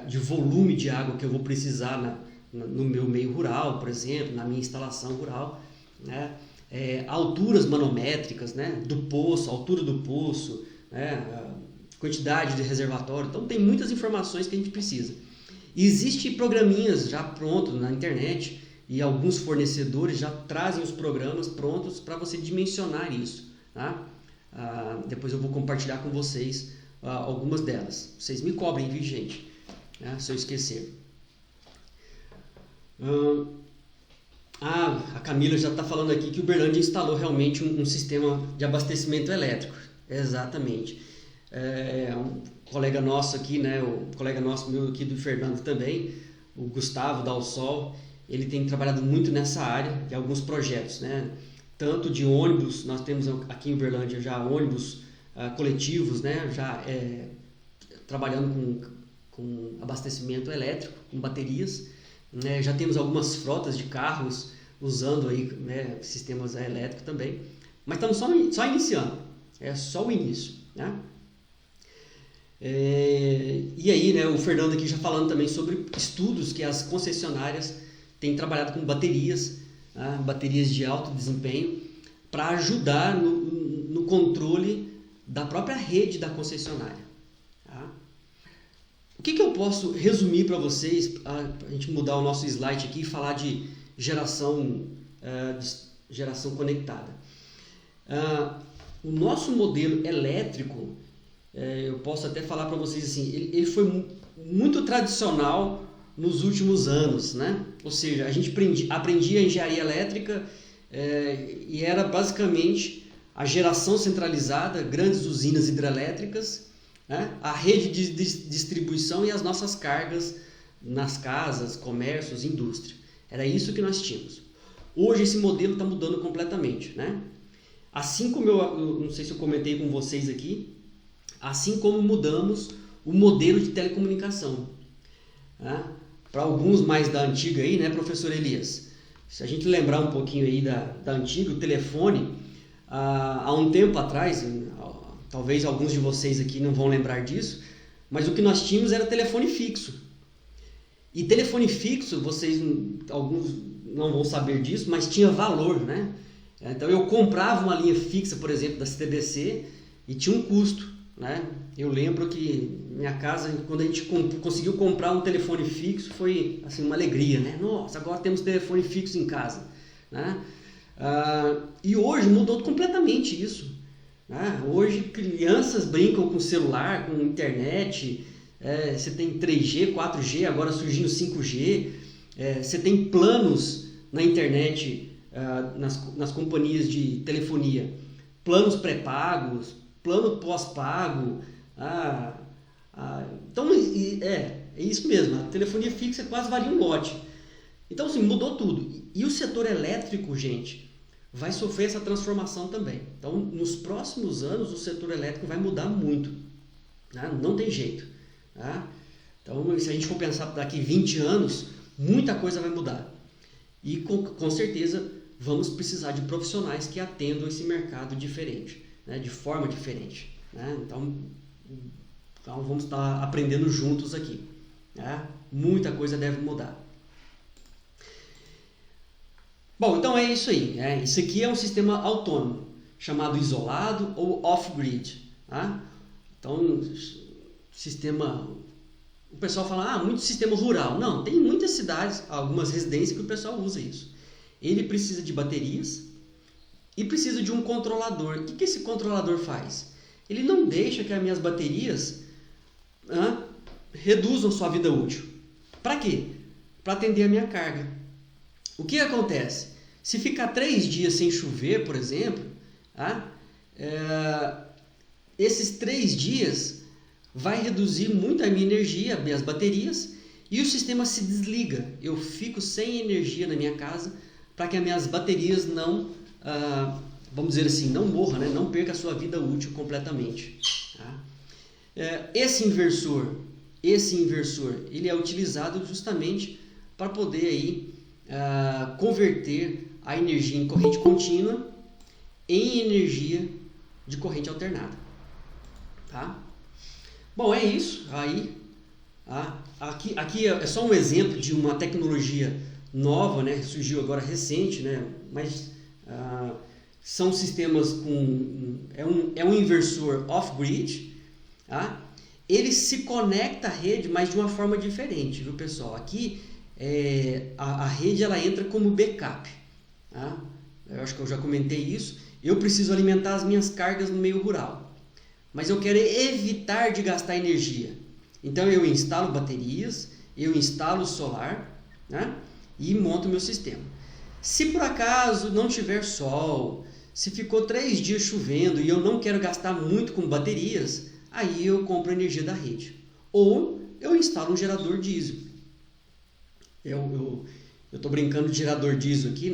de volume de água que eu vou precisar no meu meio rural, por exemplo, na minha instalação rural, né? Alturas manométricas, né? Do poço, altura do poço, né? Quantidade de reservatório. Então tem muitas informações que a gente precisa. Existem programinhas já prontos na internet e alguns fornecedores já trazem os programas prontos para você dimensionar isso, tá? Depois eu vou compartilhar com vocês algumas delas. Vocês me cobrem, viu, gente? Se eu esquecer. A Camila já está falando aqui que o Uberlândia instalou realmente um sistema de abastecimento elétrico. Exatamente. Um colega nosso aqui, né? O colega nosso meu aqui do Fernando também, o Gustavo da Alsol, ele tem trabalhado muito nessa área de alguns projetos, né? Tanto de ônibus, nós temos aqui em Uberlândia já ônibus coletivos, né? Já trabalhando com abastecimento elétrico, com baterias, né? Já temos algumas frotas de carros usando aí, né, sistemas elétricos também, mas estamos só iniciando, é só o início, né? E aí, né, o Fernando aqui já falando também sobre estudos que as concessionárias têm trabalhado com baterias, né, baterias de alto desempenho, para ajudar no controle da própria rede da concessionária. Tá? O que eu posso resumir para vocês, para a gente mudar o nosso slide aqui e falar de geração conectada. O nosso modelo elétrico, eu posso até falar para vocês assim, ele foi muito tradicional nos últimos anos, né? Ou seja, a gente aprendia engenharia elétrica e era basicamente a geração centralizada, grandes usinas hidrelétricas, né? A rede de distribuição e as nossas cargas nas casas, comércios, indústria. Era isso que nós tínhamos. Hoje esse modelo está mudando completamente, né? Assim como eu não sei se eu comentei com vocês aqui, assim como mudamos o modelo de telecomunicação. Né? Para alguns mais da antiga aí, né, professor Elias? Se a gente lembrar um pouquinho aí da antiga, o telefone, há um tempo atrás, talvez alguns de vocês aqui não vão lembrar disso, mas o que nós tínhamos era telefone fixo. E telefone fixo, alguns não vão saber disso, mas tinha valor, né? Então eu comprava uma linha fixa, por exemplo, da CTBC e tinha um custo, né? Eu lembro que minha casa, quando a gente conseguiu comprar um telefone fixo, foi assim, uma alegria, né? Nossa, agora temos telefone fixo em casa, né? E hoje mudou completamente isso. Hoje crianças brincam com celular, com internet, você tem 3G, 4G, agora surgindo 5G, você tem planos na internet, nas companhias de telefonia, planos pré-pagos, plano pós-pago, então é isso mesmo, a telefonia fixa quase valia um lote. Então assim, mudou tudo. E o setor elétrico, gente, vai sofrer essa transformação também. Então, nos próximos anos, o setor elétrico vai mudar muito. Não tem jeito. Então, se a gente for pensar daqui 20 anos, muita coisa vai mudar. E com certeza vamos precisar de profissionais que atendam esse mercado diferente, de forma diferente. Então, vamos estar aprendendo juntos aqui. Muita coisa deve mudar. Bom, então é isso aí. Isso aqui é um sistema autônomo, chamado isolado ou off-grid. Então, sistema... O pessoal fala, muito sistema rural. Não, tem muitas cidades, algumas residências que o pessoal usa isso. Ele precisa de baterias e precisa de um controlador. O que esse controlador faz? Ele não deixa que as minhas baterias reduzam sua vida útil. Para quê? Para atender a minha carga. O que acontece? Se ficar 3 dias sem chover, por exemplo, esses 3 dias vai reduzir muito a minha energia, as minhas baterias, e o sistema se desliga. Eu fico sem energia na minha casa para que as minhas baterias não, vamos dizer assim, não morram, não perca a sua vida útil completamente. Esse inversor, ele é utilizado justamente para poder aí, converter a energia em corrente contínua em energia de corrente alternada. Bom, é isso. Aí, aqui é só um exemplo de uma tecnologia nova, surgiu agora recente, mas são sistemas com... É um inversor off-grid. Ele se conecta à rede, mas de uma forma diferente, viu, pessoal? Aqui a rede ela entra como backup. Eu acho que eu já comentei isso. Eu preciso alimentar as minhas cargas no meio rural, mas eu quero evitar de gastar energia. Então eu instalo baterias, eu instalo solar, e monto meu sistema. Se por acaso não tiver sol, se ficou 3 dias chovendo e eu não quero gastar muito com baterias, aí eu compro energia da rede. Ou eu instalo um gerador diesel. Eu estou brincando de gerador diesel aqui,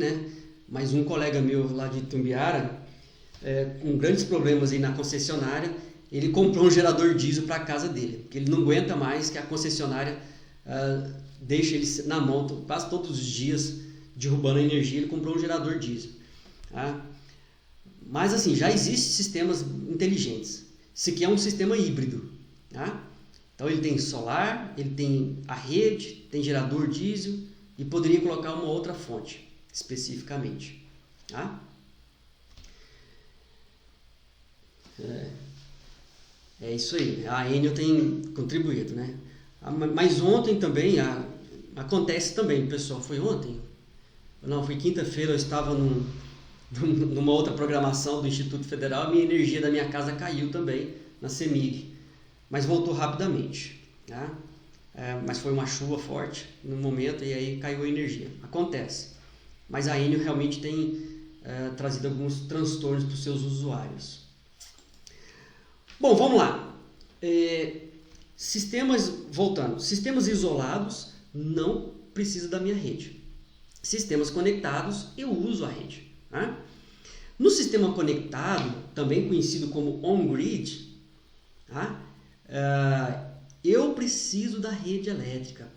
mas um colega meu lá de Itumbiara, com grandes problemas aí na concessionária, ele comprou um gerador diesel para a casa dele, porque ele não aguenta mais que a concessionária deixa ele na mão quase todos os dias derrubando a energia. Ele comprou um gerador diesel. Mas assim, já existem sistemas inteligentes. Esse aqui é um sistema híbrido. Então ele tem solar, ele tem a rede, tem gerador diesel e poderia colocar uma outra fonte especificamente. É isso aí. A Enel tem contribuído, Mas ontem também, acontece também, pessoal, foi ontem? Não, foi quinta-feira, eu estava numa outra programação do Instituto Federal, a minha energia da minha casa caiu também na CEMIG, mas voltou rapidamente. Mas foi uma chuva forte no momento e aí caiu a energia. Acontece. Mas a Enel realmente tem trazido alguns transtornos para os seus usuários. Bom, vamos lá. Voltando. Sistemas isolados não precisa da minha rede. Sistemas conectados, eu uso a rede. No sistema conectado, também conhecido como on-grid, eu preciso da rede elétrica.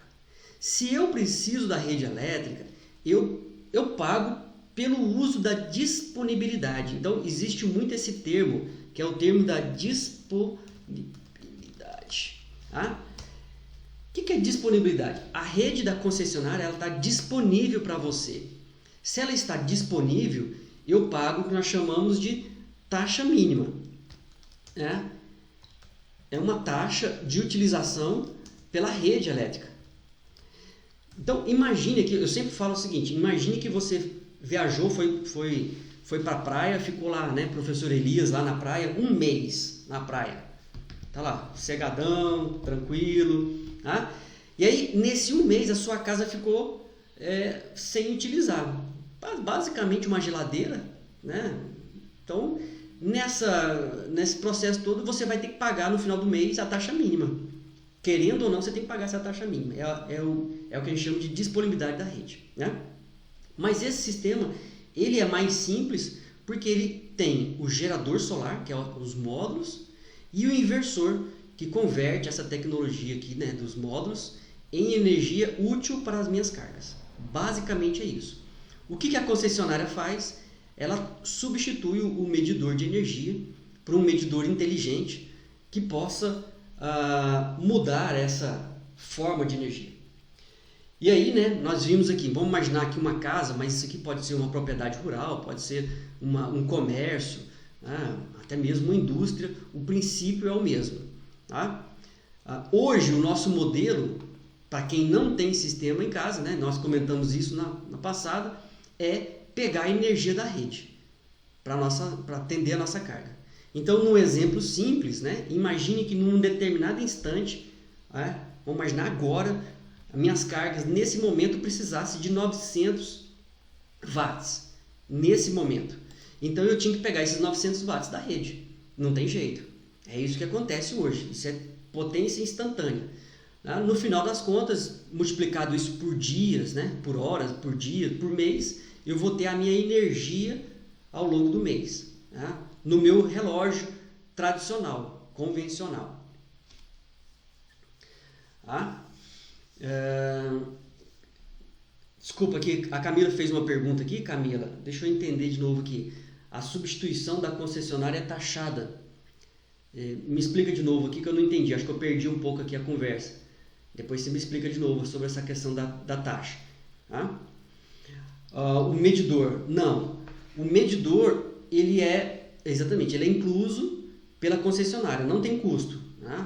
Se eu preciso da rede elétrica, eu pago pelo uso da disponibilidade. Então, existe muito esse termo, que é o termo da disponibilidade. O que é disponibilidade? A rede da concessionária está disponível para você. Se ela está disponível, eu pago o que nós chamamos de taxa mínima. É uma taxa de utilização pela rede elétrica. Então, imagine que, eu sempre falo o seguinte, imagine que você viajou, foi foi para a praia, ficou lá, né, professor Elias lá na praia, um mês na praia. Tá lá, cegadão, tranquilo, tá? E aí, nesse um mês, a sua casa ficou sem utilizar. Basicamente uma geladeira, né? Então, nesse processo todo, você vai ter que pagar no final do mês a taxa mínima. Querendo ou não, você tem que pagar essa taxa mínima. É o que a gente chama de disponibilidade da rede, né? Mas esse sistema, ele é mais simples porque ele tem o gerador solar, que é os módulos, e o inversor, que converte essa tecnologia aqui, né, dos módulos em energia útil para as minhas cargas. Basicamente é isso. O que a concessionária faz? Ela substitui o medidor de energia por um medidor inteligente que possa mudar essa forma de energia. E aí, né, nós vimos aqui, vamos imaginar aqui uma casa, mas isso aqui pode ser uma propriedade rural, pode ser um comércio, até mesmo uma indústria, o princípio é o mesmo. Tá? Hoje, o nosso modelo, para quem não tem sistema em casa, né, nós comentamos isso na passada, é pegar a energia da rede para atender a nossa carga. Então, num exemplo simples, né, imagine que num determinado instante, vamos imaginar agora, as minhas cargas nesse momento precisassem de 900 watts, nesse momento. Então, eu tinha que pegar esses 900 watts da rede. Não tem jeito. É isso que acontece hoje. Isso é potência instantânea. No final das contas, multiplicado isso por dias, né, por horas, por dia, por mês, eu vou ter a minha energia ao longo do mês, no meu relógio tradicional, convencional. Desculpa aqui, a Camila fez uma pergunta aqui. Camila, deixa eu entender de novo aqui. A substituição da concessionária é taxada. Me explica de novo aqui que eu não entendi. Acho que eu perdi um pouco aqui a conversa. Depois você me explica de novo sobre essa questão da taxa. O medidor. Não. O medidor, ele é incluso pela concessionária. Não tem custo.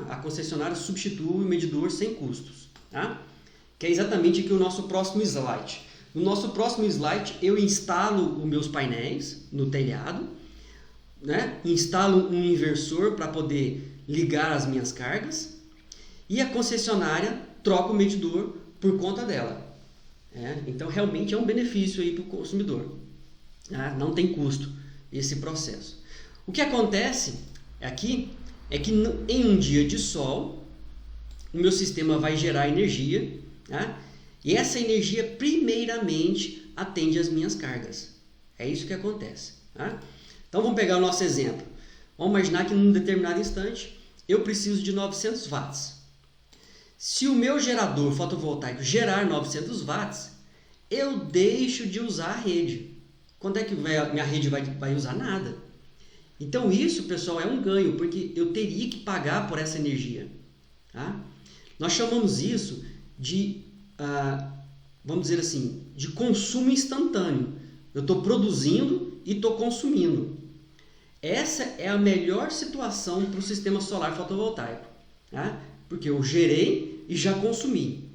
A concessionária substitui o medidor sem custos. Que é exatamente aqui o nosso próximo slide. No nosso próximo slide, eu instalo os meus painéis no telhado, né? Instalo um inversor para poder ligar as minhas cargas e a concessionária troca o medidor por conta dela. Então, realmente é um benefício aí para o consumidor. Não tem custo esse processo. O que acontece aqui é que em um dia de sol, o meu sistema vai gerar energia, e essa energia primeiramente atende às minhas cargas. É isso que acontece. Então vamos pegar o nosso exemplo. Vamos imaginar que num determinado instante eu preciso de 900 watts. Se o meu gerador fotovoltaico gerar 900 watts, eu deixo de usar a rede. Quando é que minha rede vai usar? Nada. Então isso, pessoal, é um ganho, porque eu teria que pagar por essa energia. Nós chamamos isso de, vamos dizer assim, de consumo instantâneo. Eu estou produzindo e estou consumindo. Essa é a melhor situação para o sistema solar fotovoltaico, porque eu gerei e já consumi.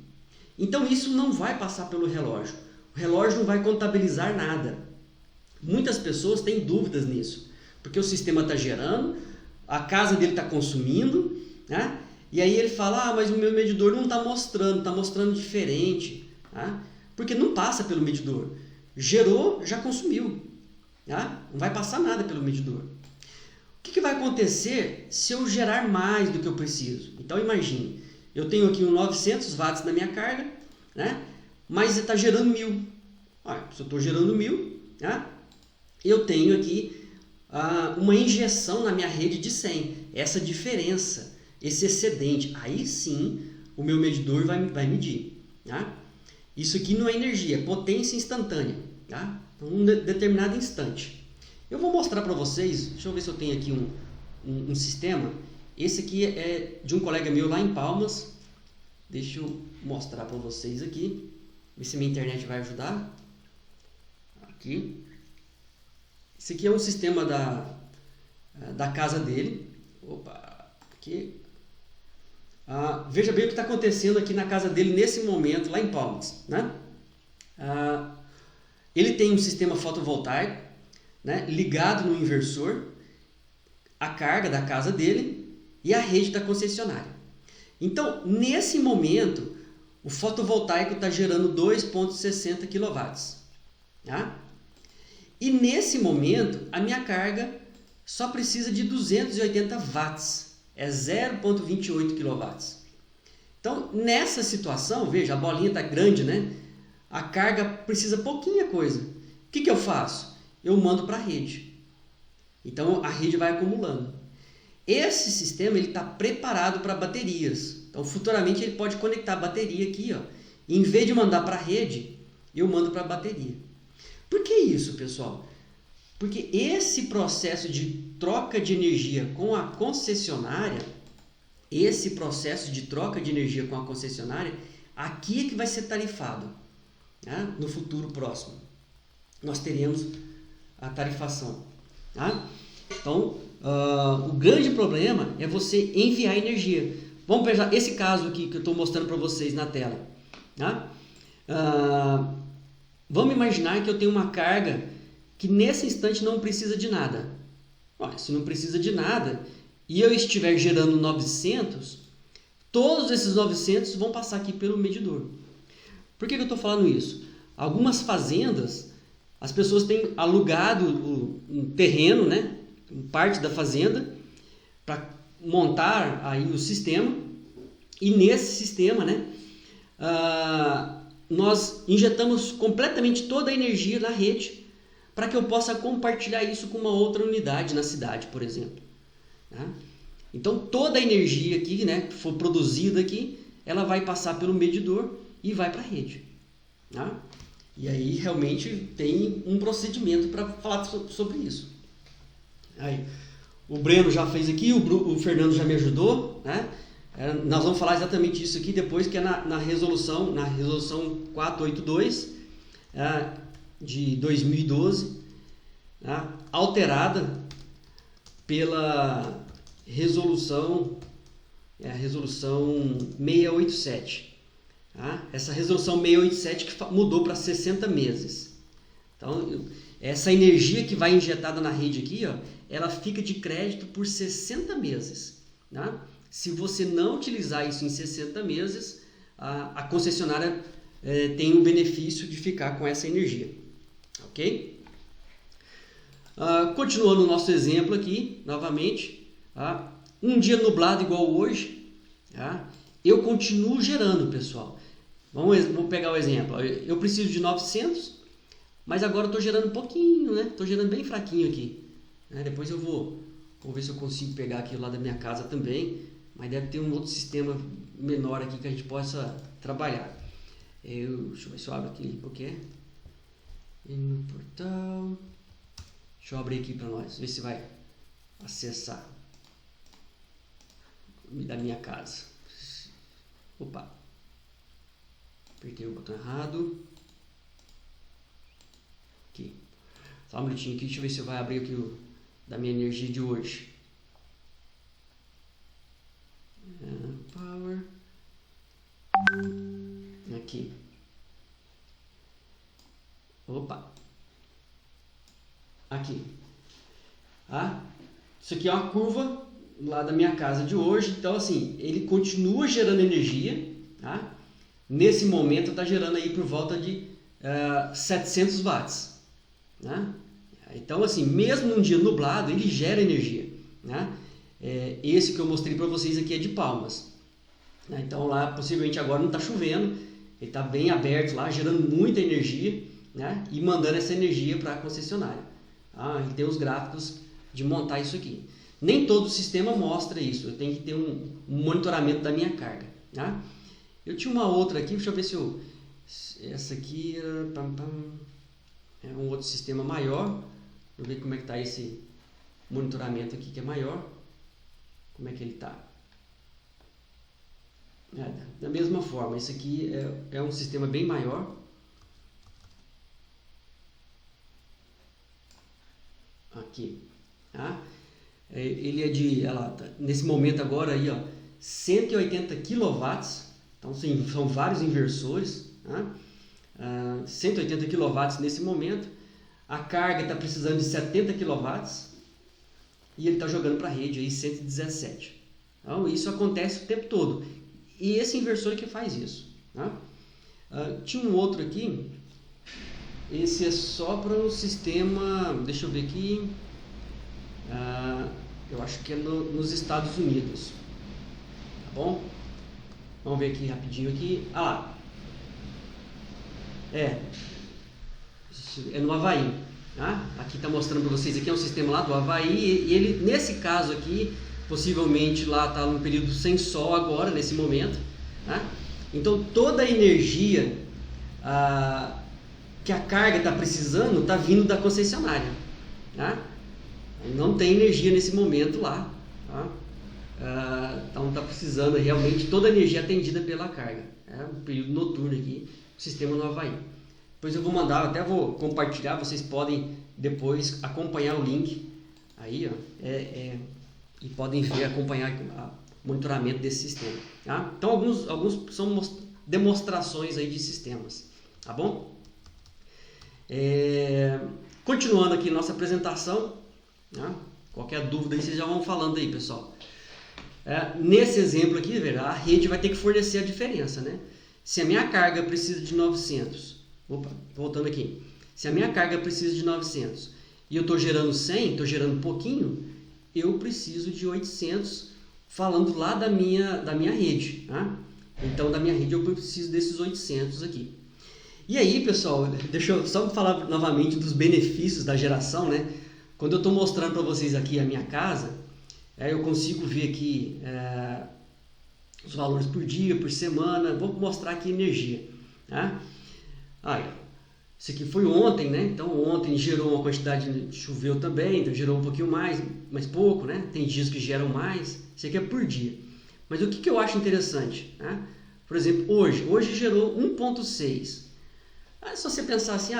Então isso não vai passar pelo relógio. O relógio não vai contabilizar nada. Muitas pessoas têm dúvidas nisso, porque o sistema está gerando, a casa dele está consumindo, e aí ele fala, mas o meu medidor não está mostrando diferente, porque não passa pelo medidor. Gerou, já consumiu, não vai passar nada pelo medidor. O que vai acontecer se eu gerar mais do que eu preciso? Então imagine, eu tenho aqui uns 900 watts na minha carga, mas está gerando 1000. Se eu estou gerando 1000, eu tenho aqui uma injeção na minha rede de 100. Essa diferença, esse excedente, aí sim o meu medidor vai medir. Isso aqui não é energia, é potência instantânea. Um determinado instante. Eu vou mostrar para vocês, deixa eu ver se eu tenho aqui um sistema. Esse aqui é de um colega meu lá em Palmas. Deixa eu mostrar para vocês aqui. Ver se minha internet vai ajudar. Aqui. Esse aqui é um sistema da casa dele. Opa, aqui. Veja bem o que está acontecendo aqui na casa dele nesse momento, lá em Palmas. Ele tem um sistema fotovoltaico né, ligado no inversor, a carga da casa dele e a rede da concessionária. Então, nesse momento, o fotovoltaico está gerando 2,60 kW. Tá? E nesse momento, a minha carga só precisa de 280 watts, é 0,28 kW. Então, nessa situação, veja, a bolinha está grande, né? A carga precisa pouquinha coisa. O que eu faço? Eu mando para a rede. Então, a rede vai acumulando. Esse sistema está preparado para baterias. Então, futuramente, ele pode conectar a bateria aqui. Ó, e em vez de mandar para a rede, eu mando para a bateria. Por que isso, pessoal? Porque esse processo de troca de energia com a concessionária, aqui é que vai ser tarifado. Né? No futuro próximo, nós teremos a tarifação. Tá? Então, o grande problema é você enviar energia. Vamos pegar esse caso aqui que eu estou mostrando para vocês na tela. Tá? Vamos imaginar que eu tenho uma carga que nesse instante não precisa de nada. Olha, se não precisa de nada e eu estiver gerando 900, todos esses 900 vão passar aqui pelo medidor. Por que eu estou falando isso? Algumas fazendas, as pessoas têm alugado um terreno, né, parte da fazenda, para montar aí o sistema, e nesse sistema, né, nós injetamos completamente toda a energia na rede para que eu possa compartilhar isso com uma outra unidade na cidade, por exemplo. Né? Então, toda a energia aqui, né, que for produzida aqui, ela vai passar pelo medidor e vai para a rede. Né? E aí, realmente, tem um procedimento para falar sobre isso. Aí, o Breno já fez aqui, o Fernando já me ajudou, né? Nós vamos falar exatamente isso aqui depois, que é na resolução 482 de 2012, alterada pela resolução 687. Essa resolução 687 que mudou para 60 meses. Então, essa energia que vai injetada na rede aqui, ó, ela fica de crédito por 60 meses. Né? Se você não utilizar isso em 60 meses, a concessionária tem o benefício de ficar com essa energia. Ok? Continuando o nosso exemplo aqui, novamente, um dia nublado igual hoje, eu continuo gerando, pessoal. Vamos pegar o exemplo. Eu preciso de 900, mas agora eu estou gerando um pouquinho, né? Estou gerando bem fraquinho aqui. Depois eu vou ver se eu consigo pegar aqui lá da minha casa também, mas deve ter um outro sistema menor aqui que a gente possa trabalhar. Deixa eu ver se eu abro aqui o que é. No portal. Deixa eu abrir aqui para nós, ver se vai acessar da minha casa. Opa, apertei o botão errado. Aqui. Só um minutinho aqui, deixa eu ver se vai abrir aqui da minha energia de hoje. Power. Aqui. Opa. Aqui. Isso aqui é uma curva lá da minha casa de hoje. Então, assim, ele continua gerando energia. Nesse momento, está gerando aí por volta de 700 watts. Então, assim, mesmo num dia nublado, ele gera energia. Esse que eu mostrei para vocês aqui é de Palmas. Então, lá, possivelmente agora não está chovendo. Ele está bem aberto lá, gerando muita energia, e mandando essa energia para a concessionária. Ele tem os gráficos de montar isso aqui. Nem todo sistema mostra isso. Eu tenho que ter um monitoramento da minha carga. Eu tinha uma outra aqui, deixa eu ver se essa aqui é um outro sistema maior. Deixa eu ver como é que está esse monitoramento aqui que é maior. Como é que ele está? Da mesma forma, esse aqui é um sistema bem maior. Aqui. Ele é de, nesse momento agora aí, 180 kW. Então são vários inversores. 180 kW nesse momento. a carga está precisando de 70 kW e ele está jogando para a rede aí 117. Então, isso acontece o tempo todo. E esse inversor que faz isso. Tá? Tinha um outro aqui. Esse é só para o sistema... Deixa eu ver aqui. Eu acho que é nos Estados Unidos. Tá bom? Vamos ver aqui rapidinho aqui. É no Havaí. Tá? Aqui está mostrando para vocês, aqui é um sistema lá do Havaí, e ele, nesse caso aqui, possivelmente lá está num período sem sol agora, nesse momento. Tá? Então toda a energia que a carga está precisando está vindo da concessionária. Tá? Não tem energia nesse momento lá. Tá? Então está precisando realmente toda a energia atendida pela carga. É um período noturno aqui, o sistema no Havaí. Depois eu vou mandar, até vou compartilhar, vocês podem depois acompanhar o link aí, ó, e podem ver, acompanhar o monitoramento desse sistema. Tá? Então alguns são demonstrações aí de sistemas, tá bom? Continuando aqui nossa apresentação, tá? Qualquer dúvida aí vocês já vão falando aí, pessoal. Nesse exemplo aqui, a rede vai ter que fornecer a diferença, né? Se a minha carga precisa de 900, voltando aqui, se a minha carga precisa de 900 e eu estou gerando 100, estou gerando pouquinho, eu preciso de 800, falando lá da minha rede. Tá? Então, da minha rede eu preciso desses 800 aqui. E aí, pessoal, deixa eu só falar novamente dos benefícios da geração, né? Quando eu estou mostrando para vocês aqui a minha casa, eu consigo ver aqui os valores por dia, por semana. Vou mostrar aqui energia. Tá? Isso aqui foi ontem, né? Então ontem gerou uma quantidade, choveu também, então gerou um pouquinho mais pouco, né? Tem dias que geram mais. Isso aqui é por dia. Mas o que eu acho interessante? Né? Por exemplo, hoje gerou 1,6. Se você pensar assim,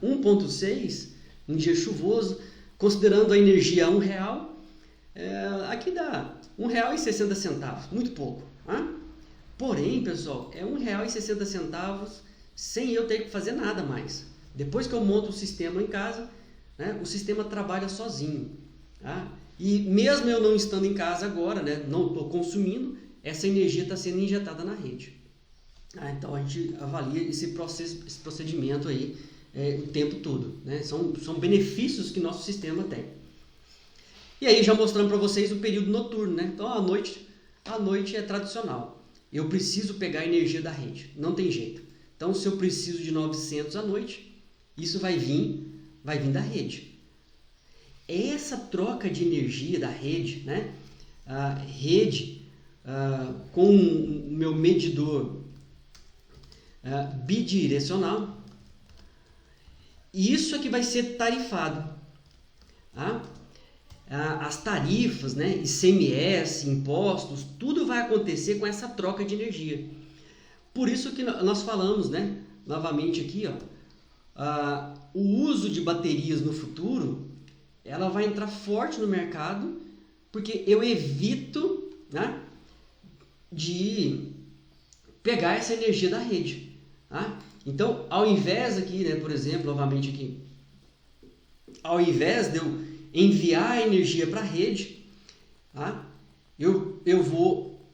1,6, um dia chuvoso, considerando a energia a R$1, aqui dá R$1,60, muito pouco. Tá? Porém, pessoal, é R$1,60 sem eu ter que fazer nada mais. Depois que eu monto o sistema em casa, né, o sistema trabalha sozinho. Tá? E mesmo eu não estando em casa agora, né, não estou consumindo, essa energia está sendo injetada na rede. Então a gente avalia esse procedimento aí o tempo todo. Né? São benefícios que nosso sistema tem. E aí já mostrando para vocês o período noturno. Né? Então a noite é tradicional. Eu preciso pegar a energia da rede, não tem jeito. Então, se eu preciso de 900 à noite, isso vai vir da rede. Essa troca de energia da rede, né? A rede com o meu medidor bidirecional, isso é que vai ser tarifado. Tá? As tarifas, né? ICMS, impostos, tudo vai acontecer com essa troca de energia. Por isso que nós falamos, né, novamente aqui, o uso de baterias no futuro, ela vai entrar forte no mercado, porque eu evito, né, de pegar essa energia da rede. Tá? Então, ao invés aqui, né, por exemplo, novamente aqui, ao invés de eu enviar a energia para a rede, tá, eu vou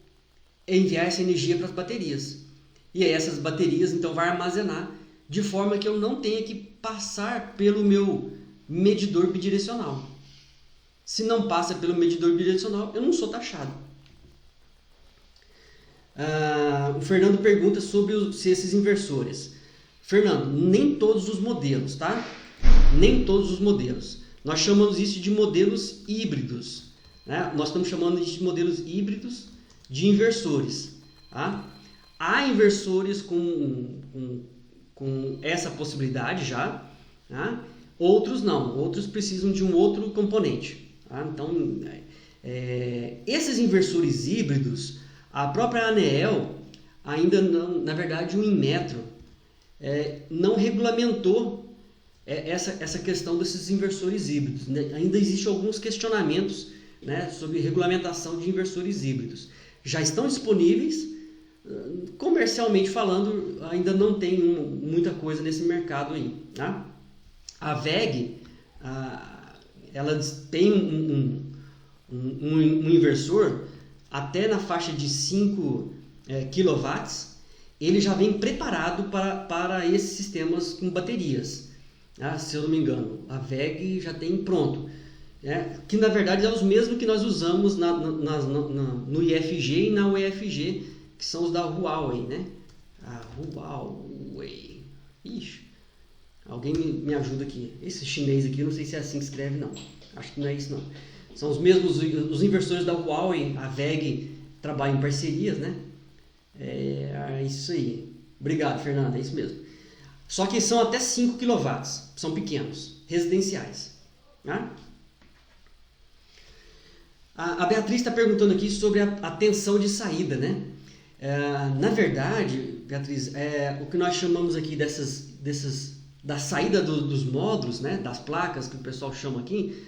enviar essa energia para as baterias. E aí essas baterias então vai armazenar de forma que eu não tenha que passar pelo meu medidor bidirecional. Se não passa pelo medidor bidirecional, eu não sou taxado. O Fernando pergunta sobre esses inversores. Fernando, nem todos os modelos, tá? Nem todos os modelos. Nós chamamos isso de modelos híbridos. Né? Nós estamos chamando de modelos híbridos de inversores. Tá? Há inversores com essa possibilidade já, tá? Outros não, outros precisam de um outro componente. Tá? Então, esses inversores híbridos, a própria ANEEL ainda não, na verdade o Inmetro não regulamentou essa questão desses inversores híbridos. Né? Ainda existem alguns questionamentos, né, sobre regulamentação de inversores híbridos. Já estão disponíveis. Comercialmente falando, ainda não tem muita coisa nesse mercado aí. Tá? A WEG, ela tem um inversor até na faixa de 5 kW, ele já vem preparado para esses sistemas com baterias. Se eu não me engano, a WEG já tem pronto. Que na verdade é os mesmos que nós usamos no IFG e na UEFG, que são os da Huawei, né? A Huawei. Ixi, alguém me ajuda aqui. Esse chinês aqui, eu não sei se é assim que escreve, não. Acho que não é isso, não. São os mesmos, os inversores da Huawei, a WEG trabalha em parcerias, né? É isso aí. Obrigado, Fernanda, é isso mesmo. Só que são até 5 kW, são pequenos, residenciais. Né? A Beatriz está perguntando aqui sobre a tensão de saída, né? Na verdade, Beatriz, o que nós chamamos aqui da saída dos módulos, né? Das placas, que o pessoal chama aqui,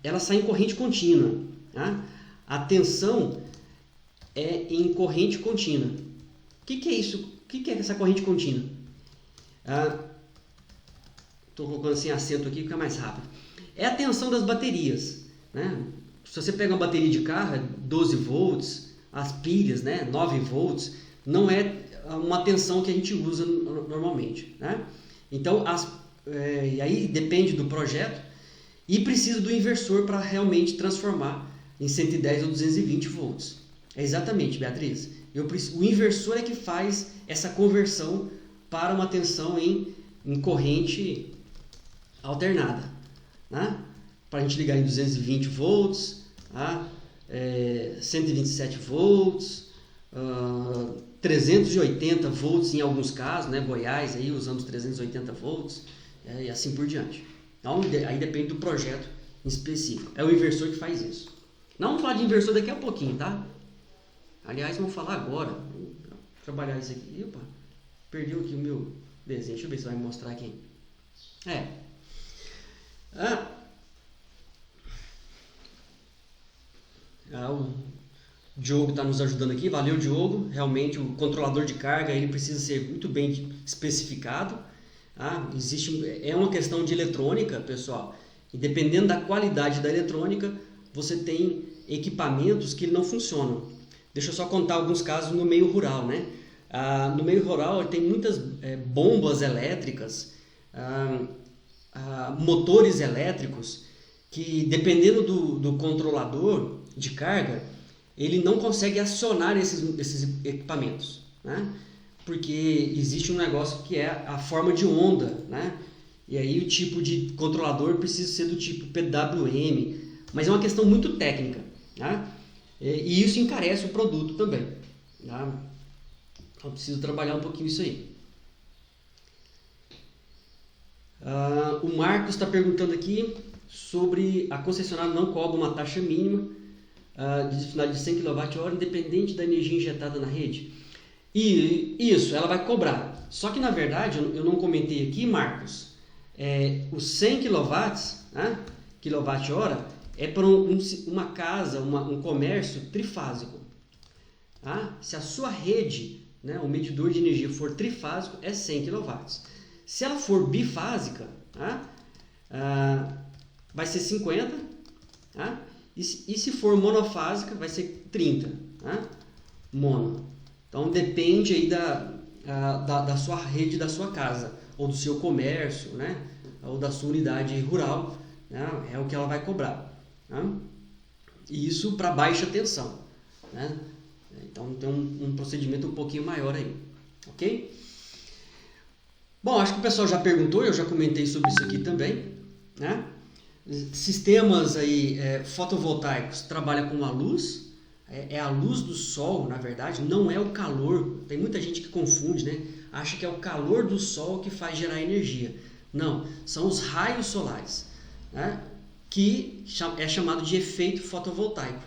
ela sai em corrente contínua. Tá? A tensão é em corrente contínua. O que é isso? O que é essa corrente contínua? Estou colocando assim acento aqui, fica mais rápido. É a tensão das baterias. Né? Se você pega uma bateria de carro, é 12 volts, as pilhas, né, 9 volts, não é uma tensão que a gente usa normalmente. Né? Então, e aí depende do projeto e precisa do inversor para realmente transformar em 110 ou 220 volts. Exatamente, Beatriz. O inversor é que faz essa conversão para uma tensão em corrente alternada. Né? Para a gente ligar em 220 volts, 127 volts, 380 volts em alguns casos, né? Goiás aí usamos 380 volts e assim por diante. Então aí depende do projeto em específico. É o inversor que faz isso. Não vamos falar de inversor daqui a pouquinho, tá? Aliás, vamos falar agora. Vou trabalhar isso aqui. Opa, perdeu aqui o meu desenho. Deixa eu ver se vai mostrar aqui. O Diogo está nos ajudando aqui. Valeu, Diogo. Realmente, o controlador de carga ele precisa ser muito bem especificado. É uma questão de eletrônica, pessoal. E dependendo da qualidade da eletrônica, você tem equipamentos que não funcionam. Deixa eu só contar alguns casos no meio rural, né? No meio rural tem muitas bombas elétricas, motores elétricos, que dependendo do controlador de carga, ele não consegue acionar esses equipamentos, né? Porque existe um negócio que é a forma de onda, né? E aí o tipo de controlador precisa ser do tipo PWM, mas é uma questão muito técnica, né? E isso encarece o produto também. Tá? Então preciso trabalhar um pouquinho isso aí. O Marcos está perguntando aqui sobre a concessionária não cobra uma taxa mínima de final de 100 kWh independente da energia injetada na rede. E isso, ela vai cobrar. Só que na verdade, eu não comentei aqui, Marcos, os 100 kWh é para uma casa, um comércio trifásico. Tá? Se a sua rede, né, o medidor de energia for trifásico, é 100 kW. Se ela for bifásica, tá? Vai ser 50. Tá? E se for monofásica, vai ser 30. Tá? Mono. Então depende aí da sua rede, da sua casa, ou do seu comércio, né? Ou da sua unidade rural, né? É o que ela vai cobrar. Né? E isso para baixa tensão. Né? Então tem um procedimento um pouquinho maior aí. Ok? Bom, acho que o pessoal já perguntou, eu já comentei sobre isso aqui também. Né? Sistemas aí, fotovoltaicos trabalham com a luz. É a luz do sol, na verdade, não é o calor. Tem muita gente que confunde, né? Acha que é o calor do sol que faz gerar energia. Não, são os raios solares, né? Que é chamado de efeito fotovoltaico,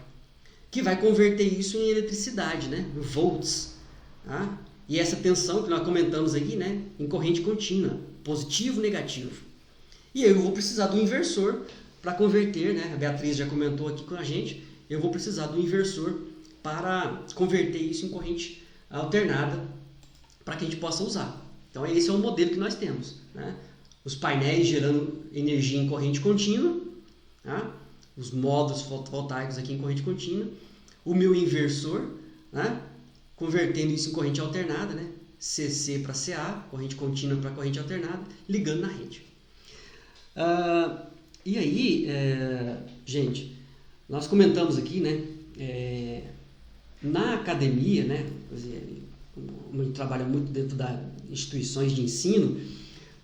que vai converter isso em eletricidade, né? Volts. Tá? E essa tensão que nós comentamos aqui, né? Em corrente contínua, positivo, negativo. E eu vou precisar do inversor para converter, né? A Beatriz já comentou aqui com a gente. Eu vou precisar do inversor para converter isso em corrente alternada para que a gente possa usar. Então esse é o modelo que nós temos, né? os painéis gerando energia em corrente contínua, tá? Os módulos fotovoltaicos aqui em corrente contínua, o meu inversor, né? Convertendo isso em corrente alternada, né? CC para CA, corrente contínua para corrente alternada, ligando na rede. E aí, gente, nós comentamos aqui, né? Na academia, né? A gente trabalha muito dentro das instituições de ensino,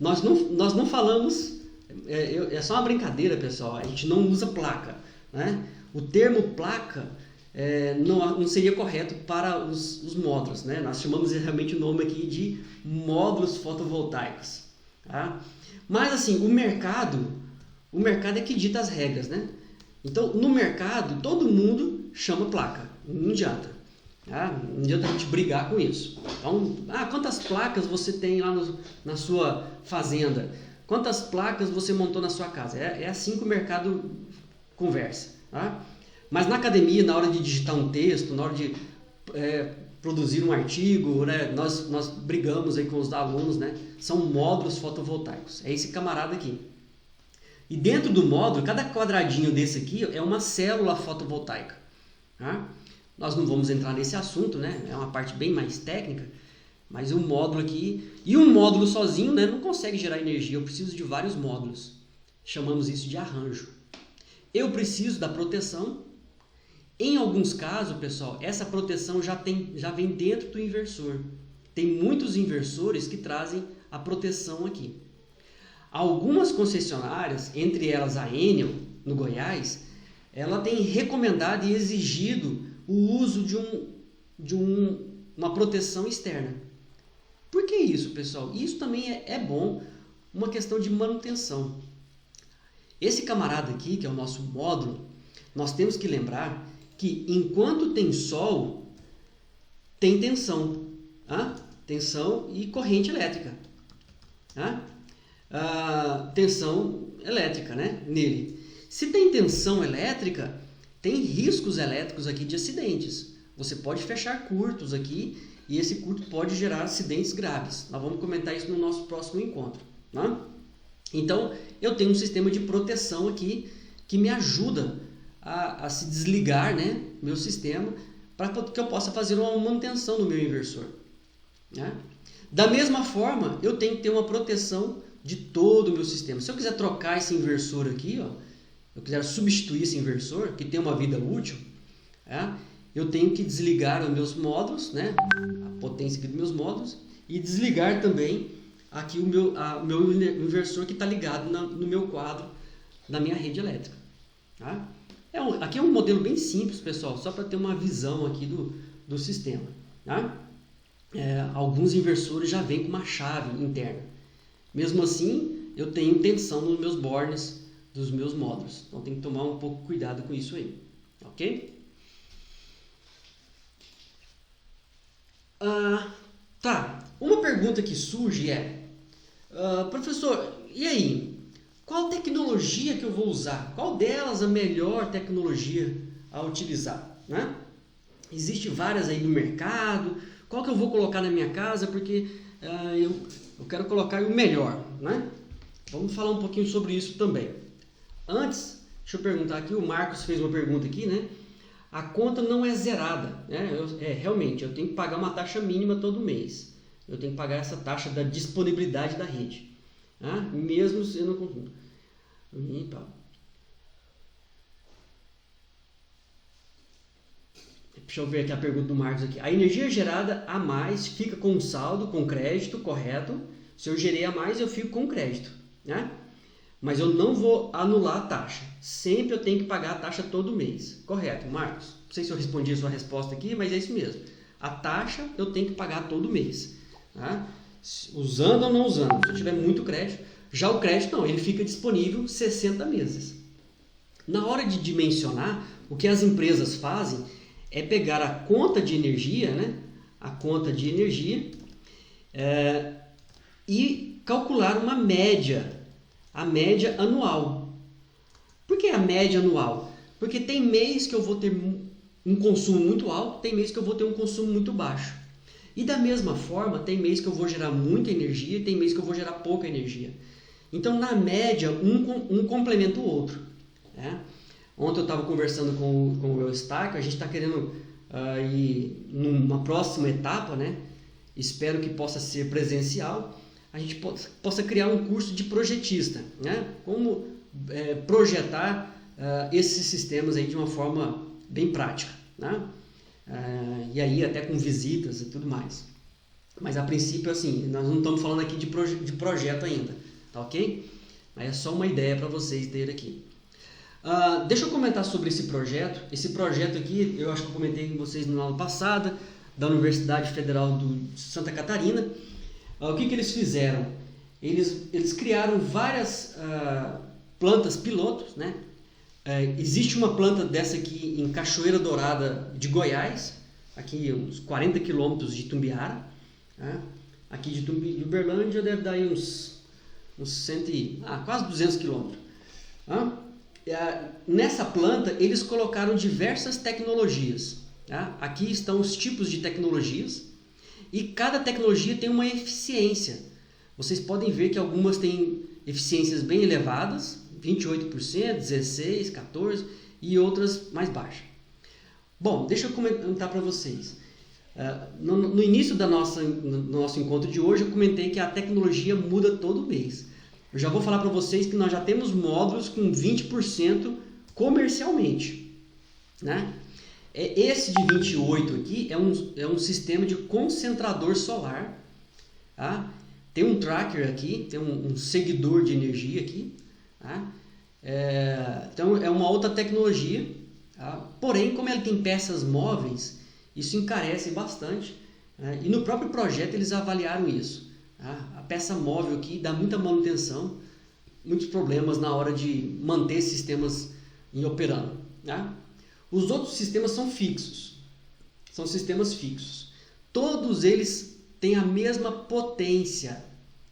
nós não falamos, é só uma brincadeira, pessoal, a gente não usa placa, né? O termo placa não seria correto para os módulos, né? Nós chamamos realmente o nome aqui de módulos fotovoltaicos, tá? Mas assim, o mercado é que dita as regras, né? Então, no mercado, todo mundo chama placa, não adianta. Não adianta a gente brigar com isso. Então, quantas placas você tem lá na sua fazenda? Quantas placas você montou na sua casa? É assim que o mercado conversa. Tá? Mas na academia, na hora de digitar um texto, na hora de produzir um artigo, né, nós brigamos aí com os alunos, né? São módulos fotovoltaicos. É esse camarada aqui. E dentro do módulo, cada quadradinho desse aqui é uma célula fotovoltaica. Tá? Nós não vamos entrar nesse assunto, né? É uma parte bem mais técnica, mas um módulo aqui, e um módulo sozinho, né, não consegue gerar energia, eu preciso de vários módulos. Chamamos isso de arranjo. Eu preciso da proteção. Em alguns casos, pessoal, essa proteção já vem dentro do inversor. Tem muitos inversores que trazem a proteção aqui. Algumas concessionárias, entre elas a Enel, no Goiás, ela tem recomendado e exigido o uso de uma proteção externa. Por que isso, pessoal? Isso também é bom, uma questão de manutenção. Esse camarada aqui, que é o nosso módulo, nós temos que lembrar que enquanto tem sol, tem tensão. Tensão e corrente elétrica. Tensão elétrica, né, nele. Se tem tensão elétrica, tem riscos elétricos aqui de acidentes. Você pode fechar curtos aqui e esse curto pode gerar acidentes graves. Nós vamos comentar isso no nosso próximo encontro. Né? Então, eu tenho um sistema de proteção aqui que me ajuda a se desligar, né, meu sistema, para que eu possa fazer uma manutenção no meu inversor. Né? Da mesma forma, eu tenho que ter uma proteção de todo o meu sistema. Se eu quiser trocar esse inversor aqui, eu quiser substituir esse inversor, que tem uma vida útil, eu tenho que desligar os meus módulos, né, a potência aqui dos meus módulos, e desligar também aqui o meu inversor que está ligado no meu quadro, na minha rede elétrica. Tá? Aqui é um modelo bem simples, pessoal, só para ter uma visão aqui do sistema. Tá? Alguns inversores já vêm com uma chave interna. Mesmo assim, eu tenho tensão nos meus bornes dos meus módulos. Então tem que tomar um pouco de cuidado com isso aí. Ok? Tá. Uma pergunta que surge professor, e aí? Qual tecnologia que eu vou usar? Qual delas a melhor tecnologia a utilizar? Né? Existem várias aí no mercado. Qual que eu vou colocar na minha casa? Porque eu quero colocar o melhor. Né? Vamos falar um pouquinho sobre isso também. Antes, deixa eu perguntar aqui, o Marcos fez uma pergunta aqui, né? A conta não é zerada, né? Realmente, eu tenho que pagar uma taxa mínima todo mês. Eu tenho que pagar essa taxa da disponibilidade da rede. Mesmo se eu não... Deixa eu ver aqui a pergunta do Marcos aqui. A energia gerada a mais fica com saldo, com crédito, correto? Se eu gerei a mais, eu fico com crédito, né? Mas eu não vou anular a taxa. Sempre eu tenho que pagar a taxa todo mês. Correto, Marcos? Não sei se eu respondi a sua resposta aqui, mas é isso mesmo. A taxa eu tenho que pagar todo mês. Tá? Usando ou não usando. Se eu tiver muito crédito. Já o crédito não, ele fica disponível 60 meses. Na hora de dimensionar, o que as empresas fazem é pegar a conta de energia, né? A conta de energia e calcular uma média. A média anual. Por que a média anual? Porque tem mês que eu vou ter um consumo muito alto, tem mês que eu vou ter um consumo muito baixo. E da mesma forma, tem mês que eu vou gerar muita energia e tem mês que eu vou gerar pouca energia. Então, na média, um complementa o outro, né? Ontem eu estava conversando com o Eustáquio, a gente está querendo ir numa próxima etapa, né? Espero que possa ser presencial, a gente possa criar um curso de projetista, né? Como projetar esses sistemas aí de uma forma bem prática, né? E aí até com visitas e tudo mais. Mas a princípio, assim, nós não estamos falando aqui de projeto ainda, tá ok? Mas é só uma ideia para vocês terem aqui. Deixa eu comentar sobre esse projeto. Esse projeto aqui, eu acho que eu comentei com vocês na aula passada, da Universidade Federal de Santa Catarina. O que eles fizeram? Eles criaram várias plantas pilotos, né? Existe uma planta dessa aqui em Cachoeira Dourada de Goiás, aqui uns 40 quilômetros de Itumbiara, né? Aqui de Uberlândia deve dar aí quase 200 quilômetros. Nessa planta eles colocaram diversas tecnologias, tá? Aqui estão os tipos de tecnologias e cada tecnologia tem uma eficiência. Vocês podem ver que algumas têm eficiências bem elevadas, 28%, 16%, 14% e outras mais baixas. Bom, deixa eu comentar para vocês. No início do nosso encontro de hoje eu comentei que a tecnologia muda todo mês. Eu já vou falar para vocês que nós já temos módulos com 20% comercialmente, né? Esse de 28 aqui é um sistema de concentrador solar, tá? Tem um tracker aqui, tem um seguidor de energia aqui, tá? Então é uma outra tecnologia, tá? Porém, como ele tem peças móveis, isso encarece bastante, né? E no próprio projeto eles avaliaram isso. A peça móvel aqui dá muita manutenção, muitos problemas na hora de manter sistemas operando, né? Os outros sistemas são fixos, são sistemas fixos. Todos eles têm a mesma potência,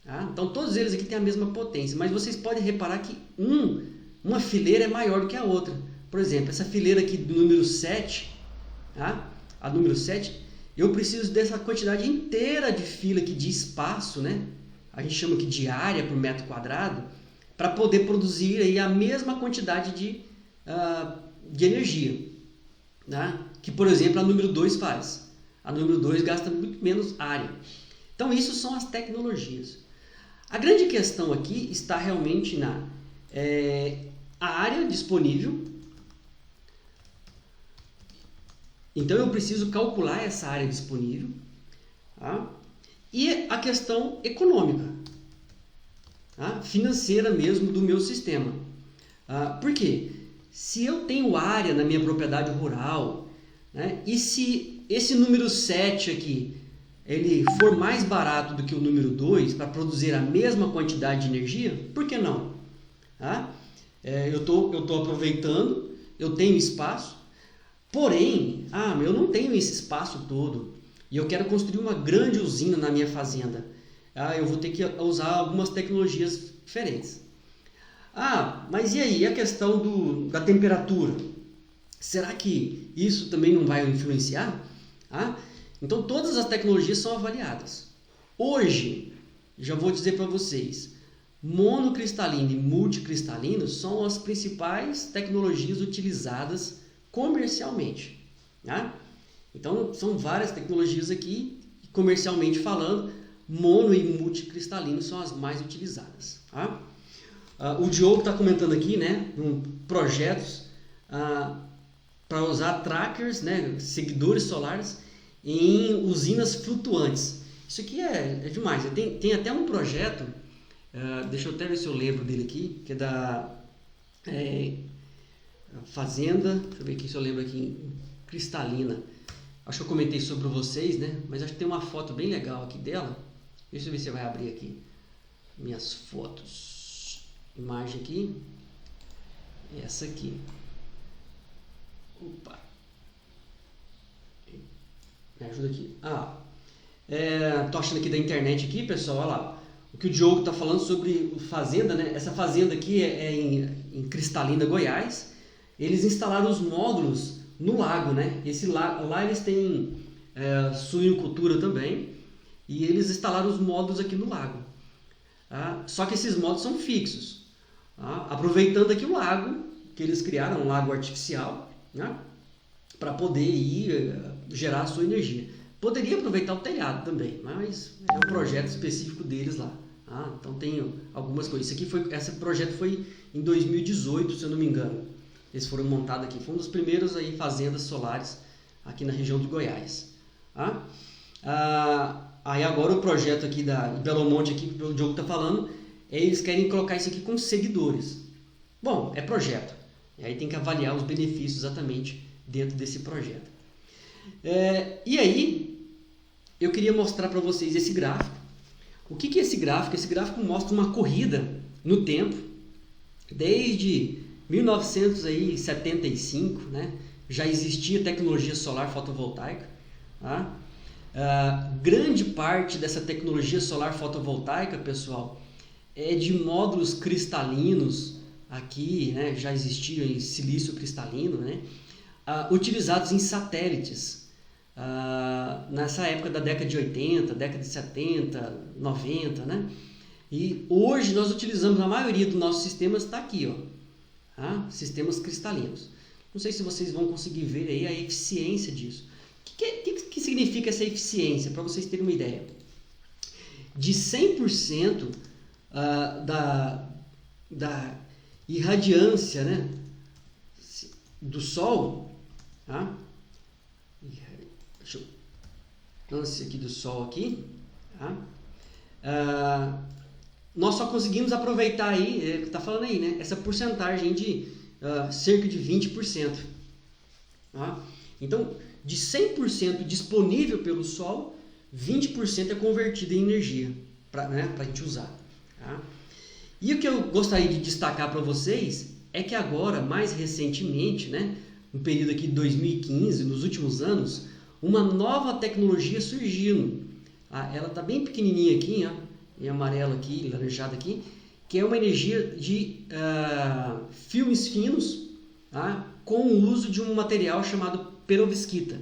tá? Então todos eles aqui têm a mesma potência, mas vocês podem reparar que uma fileira é maior do que a outra. Por exemplo, essa fileira aqui do número 7, tá? A número 7, eu preciso dessa quantidade inteira de fila aqui de espaço, né? A gente chama aqui de área por metro quadrado, para poder produzir aí a mesma quantidade de energia, né? Que, por exemplo, a número 2 faz. A número 2 gasta muito menos área. Então, isso são as tecnologias. A grande questão aqui está realmente a área disponível. Então eu preciso calcular essa área disponível, tá? E a questão econômica, tá? Financeira mesmo do meu sistema. Por quê? Se eu tenho área na minha propriedade rural, né, e se esse número 7 aqui ele for mais barato do que o número 2 para produzir a mesma quantidade de energia, por que não? Tá? Eu tô aproveitando, eu tenho espaço. Porém, eu não tenho esse espaço todo e eu quero construir uma grande usina na minha fazenda. Eu vou ter que usar algumas tecnologias diferentes. Mas e aí a questão da temperatura? Será que isso também não vai influenciar? Então todas as tecnologias são avaliadas. Hoje, já vou dizer para vocês, monocristalino e multicristalino são as principais tecnologias utilizadas comercialmente, né? Então são várias tecnologias aqui, comercialmente falando, mono e multicristalino são as mais utilizadas, tá? O Diogo está comentando aqui, né, projetos para usar trackers, né, seguidores solares em usinas flutuantes. Isso aqui é demais. Tem até um projeto, deixa eu até ver se eu lembro dele aqui, que é da Fazenda, deixa eu ver aqui se eu lembro aqui, Cristalina. Acho que eu comentei sobre vocês, né? Mas acho que tem uma foto bem legal aqui dela. Deixa eu ver se vai abrir aqui minhas fotos. Imagem aqui. Essa aqui. Opa. Me ajuda aqui. Tô achando aqui da internet aqui, pessoal. Olha lá. O que o Diogo está falando sobre fazenda, né? Essa fazenda aqui é em Cristalina, Goiás. Eles instalaram os módulos no lago, né? Lá eles têm suinocultura também. E eles instalaram os módulos aqui no lago. Só que esses módulos são fixos. Aproveitando aqui o lago que eles criaram, um lago artificial, né? Para poder gerar a sua energia. Poderia aproveitar o telhado também, mas é um projeto específico deles lá. Então tem algumas coisas. Esse projeto foi em 2018, se eu não me engano. Eles foram montados aqui. Foi um dos primeiros aí fazendas solares aqui na região de Goiás. Aí agora o projeto aqui da Belo Monte, aqui, que o Diogo está falando, eles querem colocar isso aqui com seguidores. Bom, é projeto. E aí tem que avaliar os benefícios exatamente dentro desse projeto. E aí, eu queria mostrar para vocês esse gráfico. O que é esse gráfico? Esse gráfico mostra uma corrida no tempo, desde 1975, né? Já existia tecnologia solar fotovoltaica. Grande parte dessa tecnologia solar fotovoltaica, pessoal, é de módulos cristalinos. Aqui, né, já existia em silício cristalino, né? Utilizados em satélites. Nessa época da década de 80, década de 70, 90, né? E hoje nós utilizamos, a maioria dos nossos sistemas está aqui, sistemas cristalinos. Não sei se vocês vão conseguir ver aí a eficiência disso. O que significa essa eficiência? Para vocês terem uma ideia. De 100% da irradiância, né, do Sol, deixa eu lance aqui do Sol aqui, nós só conseguimos aproveitar aí, está falando aí, né, essa porcentagem de cerca de 20%. Então, de 100% disponível pelo Sol, 20% é convertido em energia para a gente usar. E o que eu gostaria de destacar para vocês é que agora, mais recentemente, né, no período aqui de 2015, nos últimos anos, uma nova tecnologia surgiu. Ela está bem pequenininha aqui, em amarelo aqui, laranjado aqui, que é uma energia de filmes finos, com o uso de um material chamado perovskita.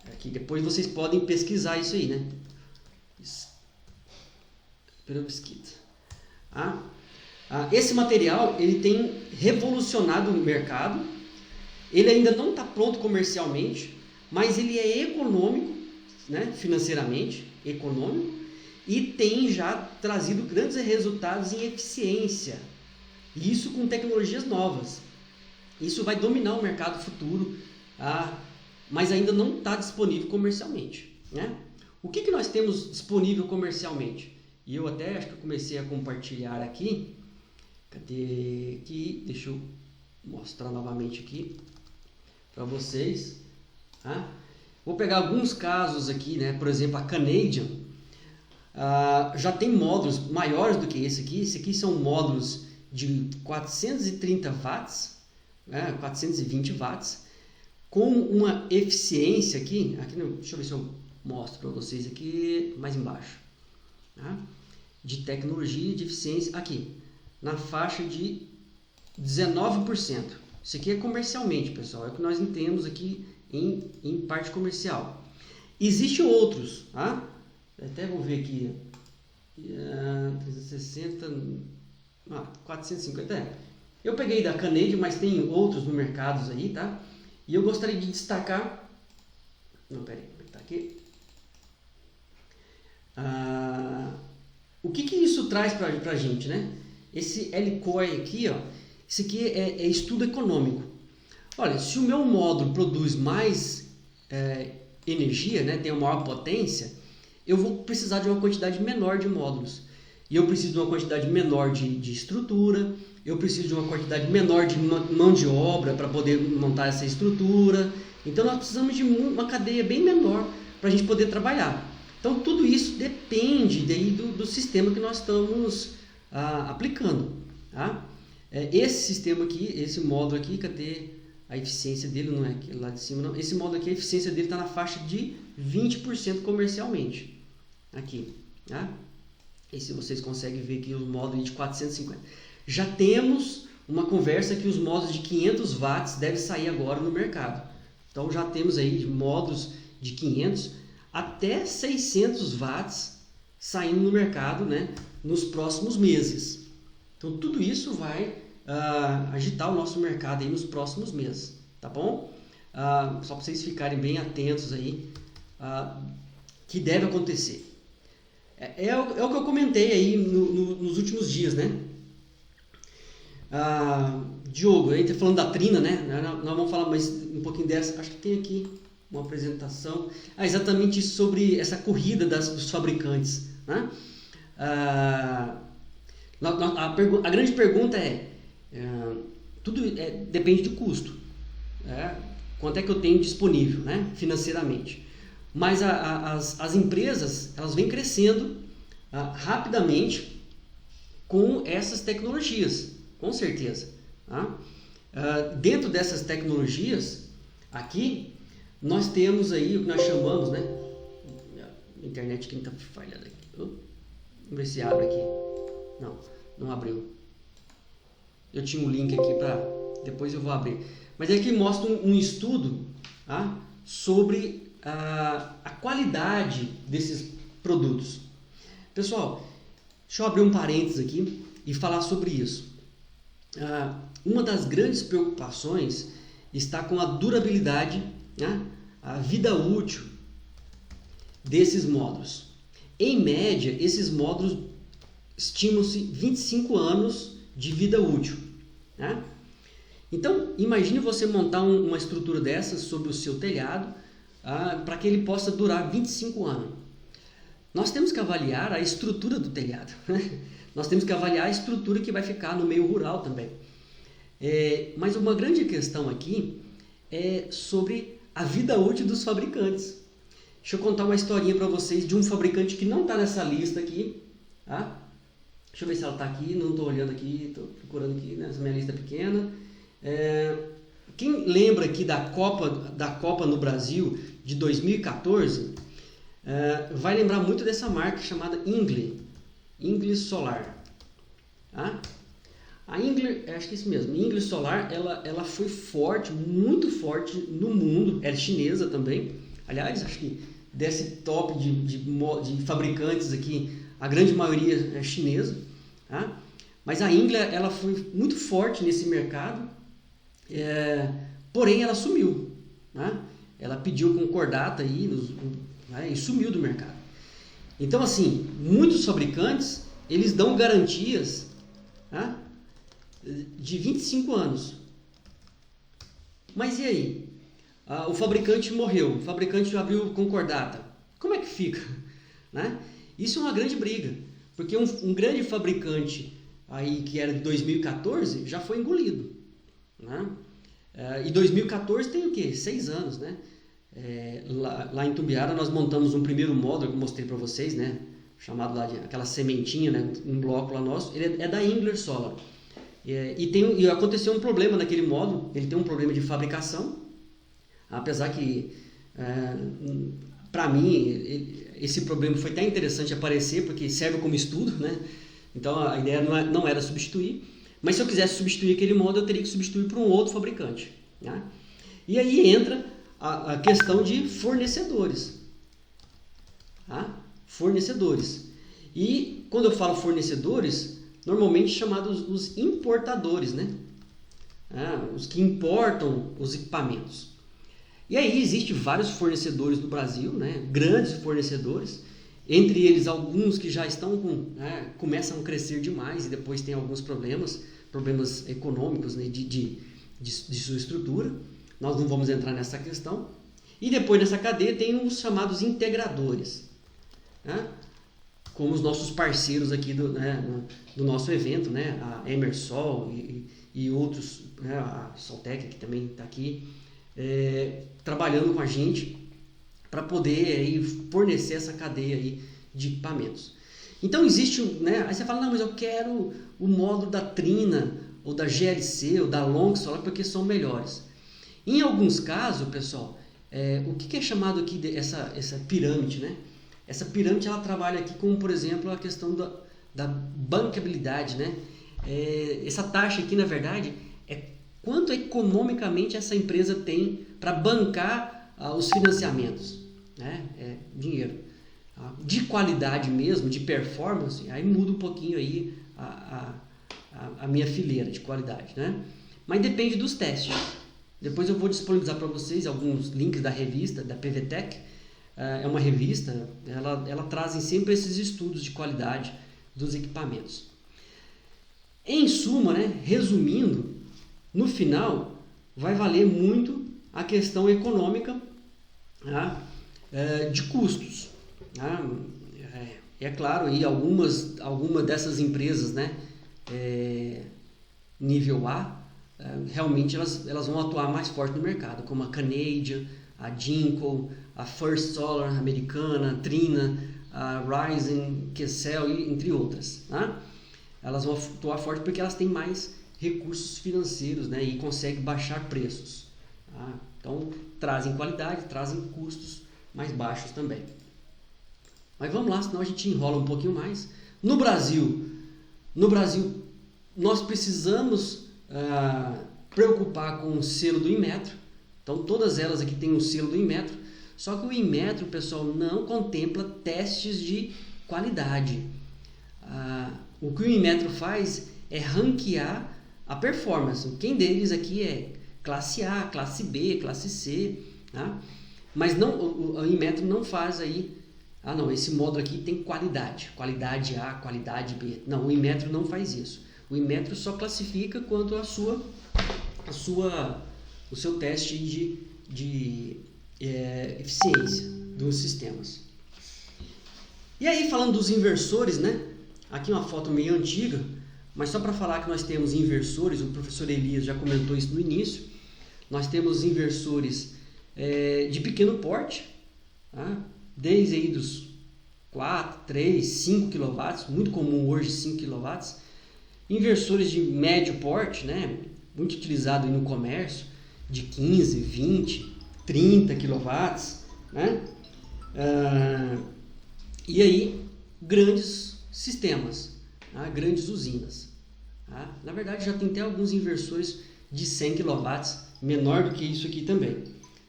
Aqui, depois vocês podem pesquisar isso aí, né? Perovskita. Esse material ele tem revolucionado o mercado. Ele ainda não está pronto comercialmente, mas ele é econômico, né? Financeiramente econômico, e tem já trazido grandes resultados em eficiência. Isso com tecnologias novas. Isso vai dominar o mercado futuro, mas ainda não está disponível comercialmente, né? O que nós temos disponível comercialmente? E eu até acho que eu comecei a compartilhar aqui. Cadê aqui? Deixa eu mostrar novamente aqui para vocês. Vou pegar alguns casos aqui, né? Por exemplo, a Canadian já tem módulos maiores do que esse aqui. Esse aqui são módulos de 430 watts, 420 watts, com uma eficiência aqui deixa eu ver se eu mostro para vocês aqui mais embaixo. De tecnologia de eficiência aqui na faixa de 19%. Isso aqui é comercialmente, pessoal, é o que nós entendemos aqui em parte comercial. Existem outros, até vou ver aqui, 360, 450, eu peguei da Canadian, mas tem outros no mercado aí, tá? E eu gostaria de destacar, tá aqui. O que isso traz para a gente, né? Esse LCOE aqui, isso aqui é estudo econômico. Olha, se o meu módulo produz mais energia, né, tem uma maior potência, eu vou precisar de uma quantidade menor de módulos. E eu preciso de uma quantidade menor de estrutura, eu preciso de uma quantidade menor de mão de obra para poder montar essa estrutura. Então nós precisamos de uma cadeia bem menor para a gente poder trabalhar. Então tudo isso depende daí do sistema que nós estamos aplicando. Esse sistema aqui, esse módulo aqui, cadê a eficiência dele? Não é aquele lá de cima, não. Esse módulo aqui, a eficiência dele está na faixa de 20% comercialmente. Aqui. Esse vocês conseguem ver aqui os módulos de 450. Já temos uma conversa que os módulos de 500 watts devem sair agora no mercado. Então já temos aí módulos de 500 até 600 watts saindo no mercado, né? nos próximos meses. Então, tudo isso vai agitar o nosso mercado aí nos próximos meses, tá bom? Só para vocês ficarem bem atentos aí, que deve acontecer. É o que eu comentei aí nos últimos dias, né? Diogo, a gente está falando da Trina, né? Nós vamos falar mais um pouquinho dessa. Acho que tem aqui uma apresentação. Exatamente sobre essa corrida dos fabricantes, né? A grande pergunta tudo depende do custo. Quanto é que eu tenho disponível, né, financeiramente? Mas as empresas, elas vêm crescendo rapidamente com essas tecnologias, com certeza. Dentro dessas tecnologias, aqui, nós temos aí o que nós chamamos, né? A internet aqui está falhando aqui. Vamos ver se abre aqui. Não abriu. Eu tinha um link aqui para... Depois eu vou abrir. Mas aqui mostra um estudo sobre a qualidade desses produtos. Pessoal, deixa eu abrir um parênteses aqui e falar sobre isso. Uma das grandes preocupações está com a durabilidade, a vida útil desses módulos. Em média, esses módulos estimam-se 25 anos de vida útil. Então, imagine você montar uma estrutura dessas sobre o seu telhado para que ele possa durar 25 anos. Nós temos que avaliar a estrutura do telhado. Nós temos que avaliar a estrutura que vai ficar no meio rural também. Mas uma grande questão aqui é sobre a vida útil dos fabricantes. Deixa eu contar uma historinha para vocês de um fabricante que não está nessa lista aqui. Deixa eu ver se ela está aqui, não estou olhando aqui, estou procurando aqui, nessa minha lista pequena. Quem lembra aqui da Copa no Brasil de 2014, vai lembrar muito dessa marca chamada Ingle Solar. A Ingle, acho que é isso mesmo, Ingle Solar, ela foi forte, muito forte no mundo, é chinesa também. Aliás, acho que desse top de fabricantes aqui, a grande maioria é chinesa. Mas a Ingle, ela foi muito forte nesse mercado, porém ela sumiu. Ela pediu concordata aí, e sumiu do mercado. Então, assim, muitos fabricantes, eles dão garantias de 25 anos. Mas e aí? O fabricante morreu, o fabricante abriu concordata. Como é que fica? Isso é uma grande briga, porque um grande fabricante aí que era de 2014 já foi engolido. E 2014 tem o quê? 6 anos, né? Lá em Tumbiara nós montamos um primeiro módulo que eu mostrei para vocês, né? Chamado lá de aquela sementinha, né? Um bloco lá nosso. Ele é da Ingle Solar. E aconteceu um problema naquele módulo. Ele tem um problema de fabricação. Apesar que, para mim, esse problema foi até interessante aparecer, porque serve como estudo, né? Então a ideia não era substituir. Mas se eu quisesse substituir aquele módulo, eu teria que substituir por um outro fabricante. E aí entra a questão de fornecedores. Fornecedores. E quando eu falo fornecedores, normalmente chamados os importadores, né? Os que importam os equipamentos. E aí existem vários fornecedores no Brasil, né? Grandes fornecedores, entre eles alguns que já estão começam a crescer demais e depois tem alguns problemas econômicos, né? de sua estrutura. Nós não vamos entrar nessa questão. E depois nessa cadeia tem os chamados integradores, como os nossos parceiros aqui do nosso evento, né? A Emersol e outros, a Soltec que também está aqui, trabalhando com a gente para poder aí fornecer essa cadeia aí de equipamentos. Então existe, né? Aí você fala, não, mas eu quero o módulo da Trina, ou da GLC, ou da Long Solar, porque são melhores. Em alguns casos, pessoal, o que é chamado aqui de essa pirâmide, né? Essa pirâmide ela trabalha aqui com, por exemplo, a questão da bancabilidade, né? Essa taxa aqui, na verdade, é quanto economicamente essa empresa tem para bancar os financiamentos, né? Dinheiro. tá? De qualidade mesmo, de performance, aí muda um pouquinho aí a minha fileira de qualidade, né? Mas depende dos testes. Depois eu vou disponibilizar para vocês alguns links da revista, da PVTech. É uma revista, ela traz sempre esses estudos de qualidade dos equipamentos. Em suma, né, resumindo, no final vai valer muito a questão econômica, tá? De custos. Tá? É claro, aí algumas dessas empresas, né, nível A, realmente elas vão atuar mais forte no mercado, como a Canadian, a Jinko, a First Solar americana, a Trina, a Ryzen, Kessel, entre outras. Tá? Elas vão atuar forte porque elas têm mais recursos financeiros, né, e conseguem baixar preços. Tá? Então, trazem qualidade, trazem custos mais baixos também. Mas vamos lá, senão a gente enrola um pouquinho mais. No Brasil, nós precisamos preocupar com o selo do Inmetro. Então, todas elas aqui têm o selo do Inmetro. Só que o Inmetro, pessoal, não contempla testes de qualidade. O que o Inmetro faz é ranquear a performance. Quem deles aqui é classe A, classe B, classe C. Tá? Mas não, o Inmetro não faz aí... não, esse módulo aqui tem qualidade. Qualidade A, qualidade B. Não, o Inmetro não faz isso. O Inmetro só classifica quanto o seu teste de eficiência dos sistemas. E aí, falando dos inversores, né? Aqui uma foto meio antiga, mas só para falar que nós temos inversores, o professor Elias já comentou isso no início. Nós temos inversores de pequeno porte, tá? Desde aí dos 4, 3, 5 kW, muito comum hoje 5 kW. Inversores de médio porte, né? Muito utilizado aí no comércio, de 15, 20, 30 kW, né? E aí, grandes sistemas, tá? Grandes usinas. Tá? Na verdade, já tem até alguns inversores de 100 kW, menor do que isso aqui também.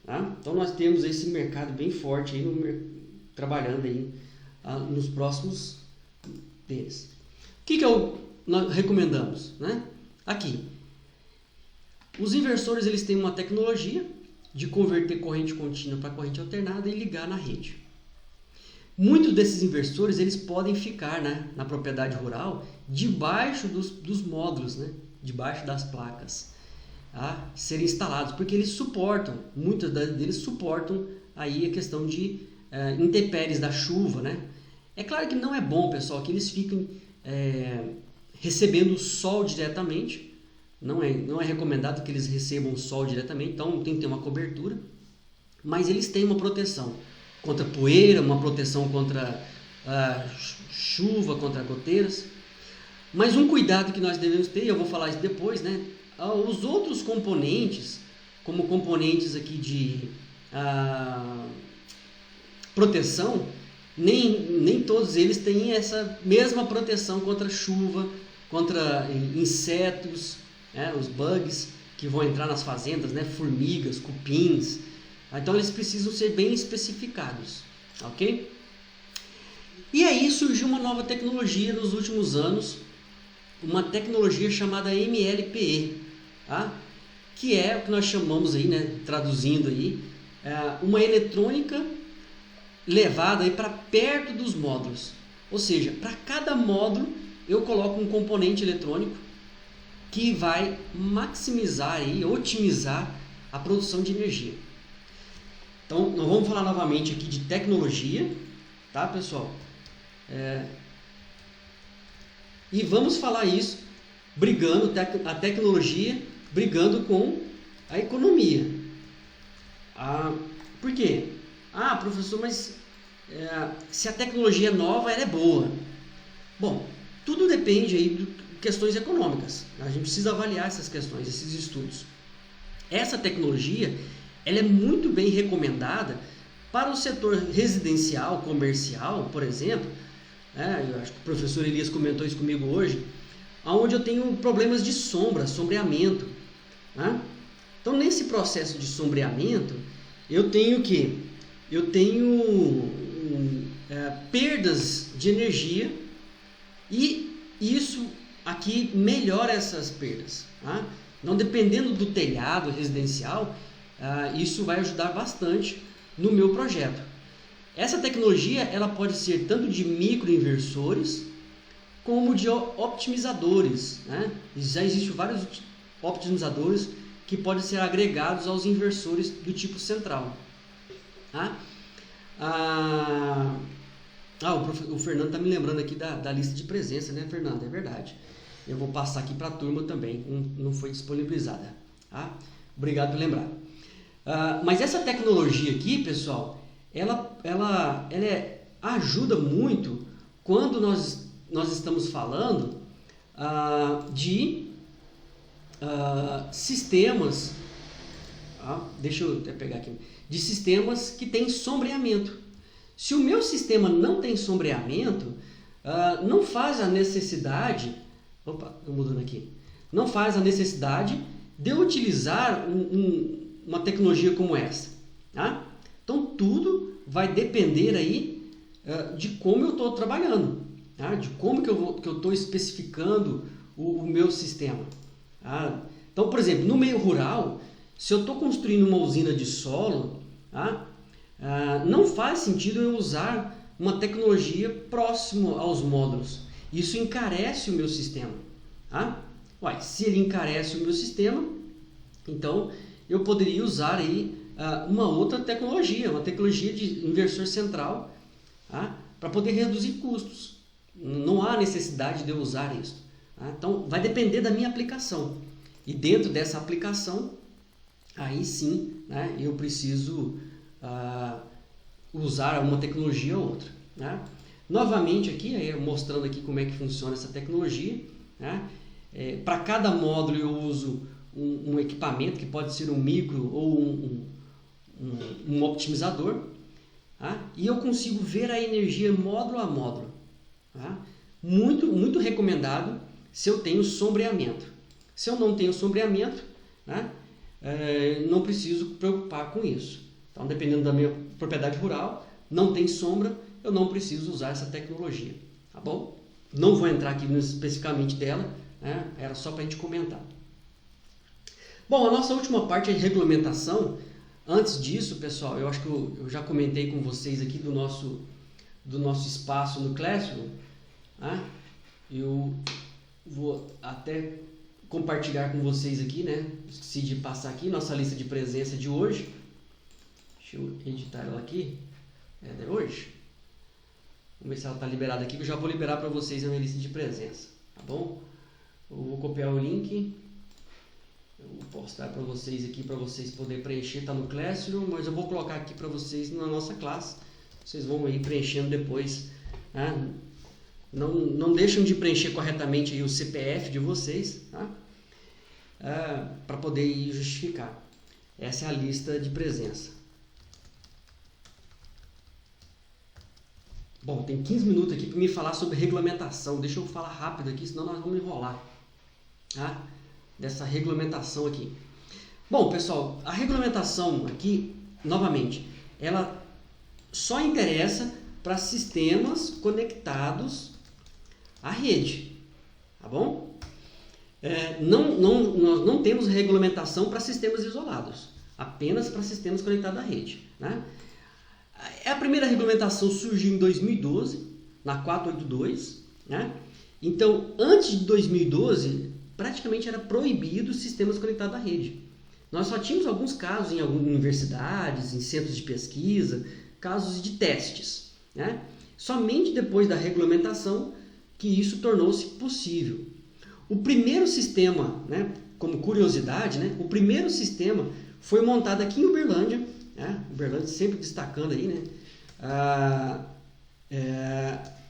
Tá? Então, nós temos esse mercado bem forte aí trabalhando aí nos próximos deles. O que nós recomendamos? Né? Aqui, os inversores eles têm uma tecnologia de converter corrente contínua para corrente alternada e ligar na rede. Muitos desses inversores eles podem ficar, né, na propriedade rural debaixo dos módulos, né, debaixo das placas, tá, serem instalados, porque eles suportam, muitos deles suportam aí a questão de intempéries da chuva, né? É claro que não é bom, pessoal, que eles fiquem recebendo sol diretamente. Não é recomendado que eles recebam sol diretamente, então tem que ter uma cobertura, mas eles têm uma proteção contra poeira, uma proteção contra chuva, contra goteiras. Mas um cuidado que nós devemos ter, eu vou falar isso depois, né? Os outros componentes, como componentes aqui de proteção, nem todos eles têm essa mesma proteção contra chuva, contra insetos, os bugs que vão entrar nas fazendas, né? Formigas, cupins. Então eles precisam ser bem especificados, ok? E aí surgiu uma nova tecnologia nos últimos anos, uma tecnologia chamada MLPE, tá? Que é o que nós chamamos aí, né? Traduzindo aí, uma eletrônica levada aí para perto dos módulos. Ou seja, para cada módulo eu coloco um componente eletrônico que vai maximizar e otimizar a produção de energia. Então, nós vamos falar novamente aqui de tecnologia, tá, pessoal? E vamos falar isso a tecnologia brigando com a economia. Por quê? Professor, mas se a tecnologia é nova, ela é boa. Bom, tudo depende aí de questões econômicas. A gente precisa avaliar essas questões, esses estudos. Essa tecnologia ela é muito bem recomendada para o setor residencial, comercial, por exemplo. Eu acho que o professor Elias comentou isso comigo hoje, onde eu tenho problemas de sombreamento. Né? Então, nesse processo de sombreamento, eu tenho perdas de energia, e isso aqui melhora essas perdas. Tá? Então, dependendo do telhado residencial, isso vai ajudar bastante no meu projeto. Essa tecnologia ela pode ser tanto de microinversores como de optimizadores. Né? Já existem vários optimizadores que podem ser agregados aos inversores do tipo central. Tá? O Fernando está me lembrando aqui da lista de presença, né, Fernando? É verdade. Eu vou passar aqui para a turma também, não foi disponibilizada. Tá? Obrigado por lembrar. Mas essa tecnologia aqui, pessoal, ela ajuda muito quando nós estamos falando de sistemas, deixa eu até pegar aqui, de sistemas que têm sombreamento. Se o meu sistema não tem sombreamento, não faz a necessidade, não faz a necessidade de eu utilizar uma tecnologia como essa. Tá? Então tudo vai depender aí de como eu estou trabalhando, tá? De como que eu estou especificando o meu sistema. Tá? Então, por exemplo, no meio rural, se eu estou construindo uma usina de solo, tá? Não faz sentido eu usar uma tecnologia próximo aos módulos. Isso encarece o meu sistema. Tá? Se ele encarece o meu sistema, então eu poderia usar aí uma outra tecnologia, uma tecnologia de inversor central, tá? Para poder reduzir custos. Não há necessidade de eu usar isso. Tá? Então vai depender da minha aplicação. E dentro dessa aplicação, aí sim, né, eu preciso usar uma tecnologia ou outra. Né? Novamente aqui, mostrando aqui como é que funciona essa tecnologia. Né? Para cada módulo eu uso um equipamento que pode ser um micro ou um optimizador. Tá? E eu consigo ver a energia módulo a módulo. Tá? Muito, muito recomendado se eu tenho sombreamento. Se eu não tenho sombreamento, né, não preciso preocupar com isso. Então, dependendo da minha propriedade rural, não tem sombra, eu não preciso usar essa tecnologia. Tá bom? Não vou entrar aqui especificamente dela, né, era só para a gente comentar. Bom, a nossa última parte é regulamentação. Antes disso, pessoal, eu acho que eu já comentei com vocês aqui do nosso espaço no Classroom. Tá? Eu vou até compartilhar com vocês aqui, né? Esqueci de passar aqui nossa lista de presença de hoje. Deixa eu editar ela aqui. É de hoje. Vamos ver se ela está liberada aqui, que eu já vou liberar para vocês a minha lista de presença. Tá bom? Eu vou copiar o link. Eu vou postar para vocês aqui, para vocês poderem preencher. Está no Classroom, mas eu vou colocar aqui para vocês na nossa classe. Vocês vão aí preenchendo depois. Né? Não deixam de preencher corretamente aí o CPF de vocês, tá? Para poder ir justificar. Essa é a lista de presença. Bom, tem 15 minutos aqui para me falar sobre regulamentação. Deixa eu falar rápido aqui, senão nós vamos enrolar. Tá? Dessa regulamentação aqui. Bom, pessoal, a regulamentação aqui, novamente, ela só interessa para sistemas conectados à rede. Tá bom? Nós não temos regulamentação para sistemas isolados, apenas para sistemas conectados à rede. Né? A primeira regulamentação surgiu em 2012, na 482. Né? Então, antes de 2012, praticamente era proibido sistemas conectados à rede. Nós só tínhamos alguns casos em algumas universidades, em centros de pesquisa, casos de testes. Né? Somente depois da regulamentação que isso tornou-se possível. O primeiro sistema, né, como curiosidade, né, o primeiro sistema foi montado aqui em Uberlândia, né, Uberlândia sempre destacando aí, né,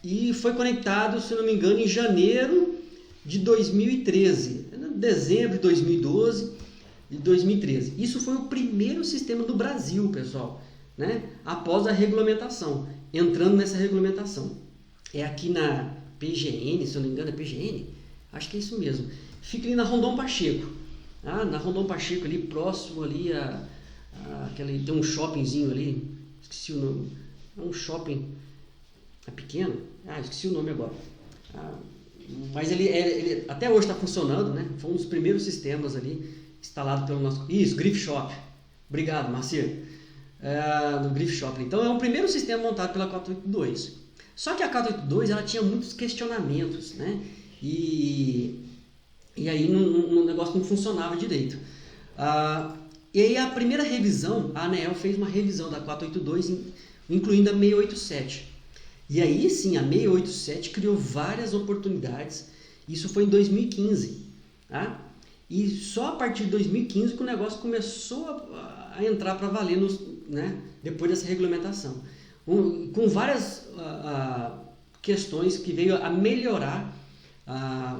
e foi conectado, se não me engano, em janeiro de 2013, dezembro de 2012 e 2013. Isso foi o primeiro sistema do Brasil, pessoal, né, após a regulamentação, entrando nessa regulamentação. É aqui na PGN, se eu não me engano, é PGN? Acho que é isso mesmo. Fica ali na Rondon Pacheco. Na Rondon Pacheco, ali próximo ali tem um shoppingzinho ali. Esqueci o nome. É um shopping. é pequeno, esqueci o nome agora. Mas ele até hoje está funcionando, né? Foi um dos primeiros sistemas ali instalado pelo nosso... Isso, Grifshop. Obrigado, Marcia. No Grifshop. Então é o primeiro sistema montado pela 482. Só que a 482 ela tinha muitos questionamentos, né? E aí o negócio não funcionava direito. E aí a primeira revisão, a ANEEL fez uma revisão da 482, incluindo a 687. E aí sim, a 687 criou várias oportunidades. Isso foi em 2015. Tá? E só a partir de 2015 que o negócio começou a entrar para valer né, depois dessa regulamentação. Com várias questões que veio a melhorar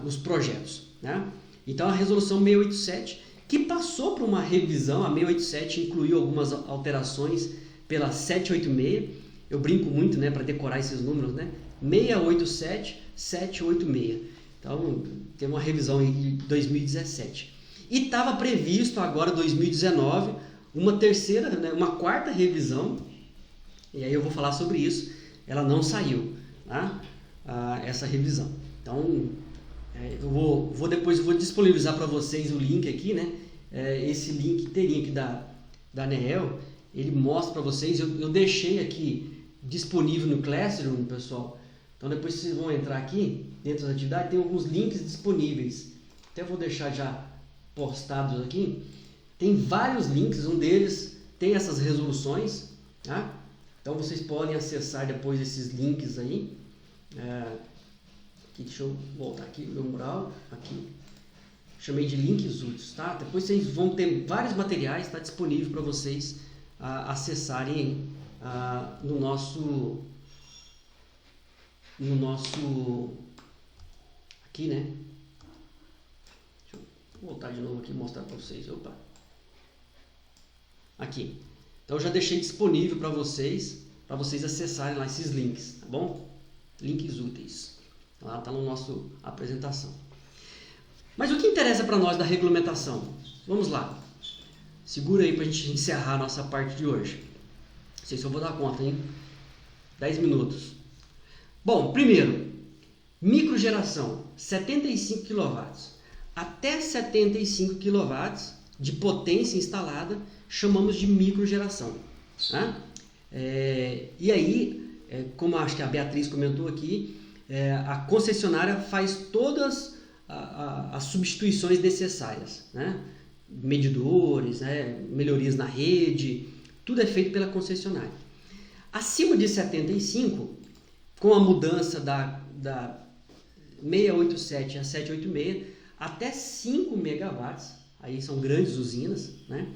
os projetos. Né? Então a resolução 687, que passou por uma revisão, a 687 incluiu algumas alterações pela 786. Eu brinco muito, né, para decorar esses números, né? 687, 786. Então, tem uma revisão em 2017. E estava previsto agora, 2019, uma terceira, né, uma quarta revisão. E aí eu vou falar sobre isso. Ela não saiu, tá? Essa revisão. Então, depois eu vou disponibilizar para vocês o link aqui, né? Esse link teria aqui da ANEEL. Ele mostra para vocês. Eu deixei aqui disponível no Classroom, pessoal. Então depois vocês vão entrar aqui dentro da atividade, tem alguns links disponíveis. Até vou deixar já postados aqui. Tem vários links, um deles tem essas resoluções, tá? Então vocês podem acessar depois esses links aí. Aqui, deixa eu voltar aqui, meu mural, aqui. Chamei de links úteis, tá? Depois vocês vão ter vários materiais, tá disponível para vocês acessarem no nosso aqui, né? Deixa eu voltar de novo aqui e mostrar para vocês. Opa. Aqui. Então eu já deixei disponível para vocês acessarem lá esses links, tá bom? Links úteis. Lá tá no nosso apresentação. Mas o que interessa para nós da regulamentação? Vamos lá. Segura aí para a gente encerrar a nossa parte de hoje. Não sei se eu vou dar conta, hein? 10 minutos. Bom, primeiro, microgeração, 75 kW. Até 75 kW de potência instalada, chamamos de microgeração. Tá? E aí, como acho que a Beatriz comentou aqui, a concessionária faz todas as substituições necessárias, né? Medidores, né? Melhorias na rede, tudo é feito pela concessionária. Acima de 75, com a mudança da 687 a 786, até 5 megawatts, aí são grandes usinas, né?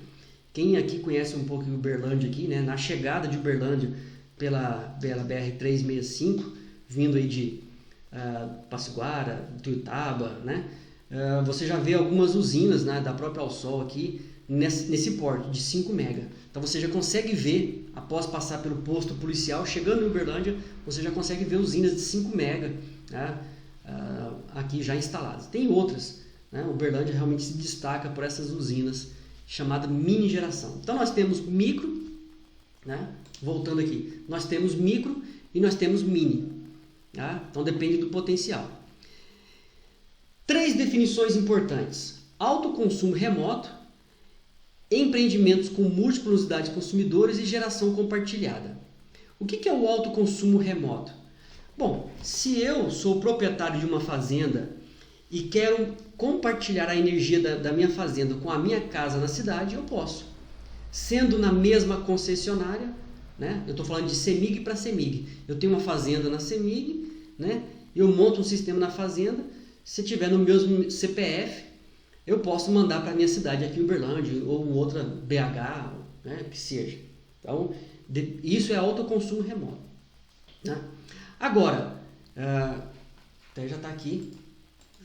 Quem aqui conhece um pouco Uberlândia aqui, né? Na chegada de Uberlândia pela BR-365, vindo aí de Passaguara, Tuiutaba, né? Você já vê algumas usinas, né, da própria Alsol aqui nesse porte de 5 mega. Então você já consegue ver, após passar pelo posto policial, chegando em Uberlândia, você já consegue ver usinas de 5 mega, né, aqui já instaladas. Tem outras, né? Uberlândia realmente se destaca por essas usinas chamadas mini geração. Então nós temos micro, né? Voltando aqui, nós temos micro e nós temos mini. Tá? Então depende do potencial. 3 definições importantes: alto consumo remoto, empreendimentos com múltiplas unidades de consumidores e geração compartilhada. O que é o alto consumo remoto? Bom, se eu sou proprietário de uma fazenda e quero compartilhar a energia da minha fazenda com a minha casa na cidade, eu posso. Sendo na mesma concessionária, né? Eu estou falando de CEMIG para CEMIG. Eu tenho uma fazenda na CEMIG, né? Eu monto um sistema na fazenda. Se tiver no meu CPF, eu posso mandar para a minha cidade aqui em Uberlândia ou outra BH, né? Que seja. Então, isso é autoconsumo remoto. Né? Agora, até já está aqui,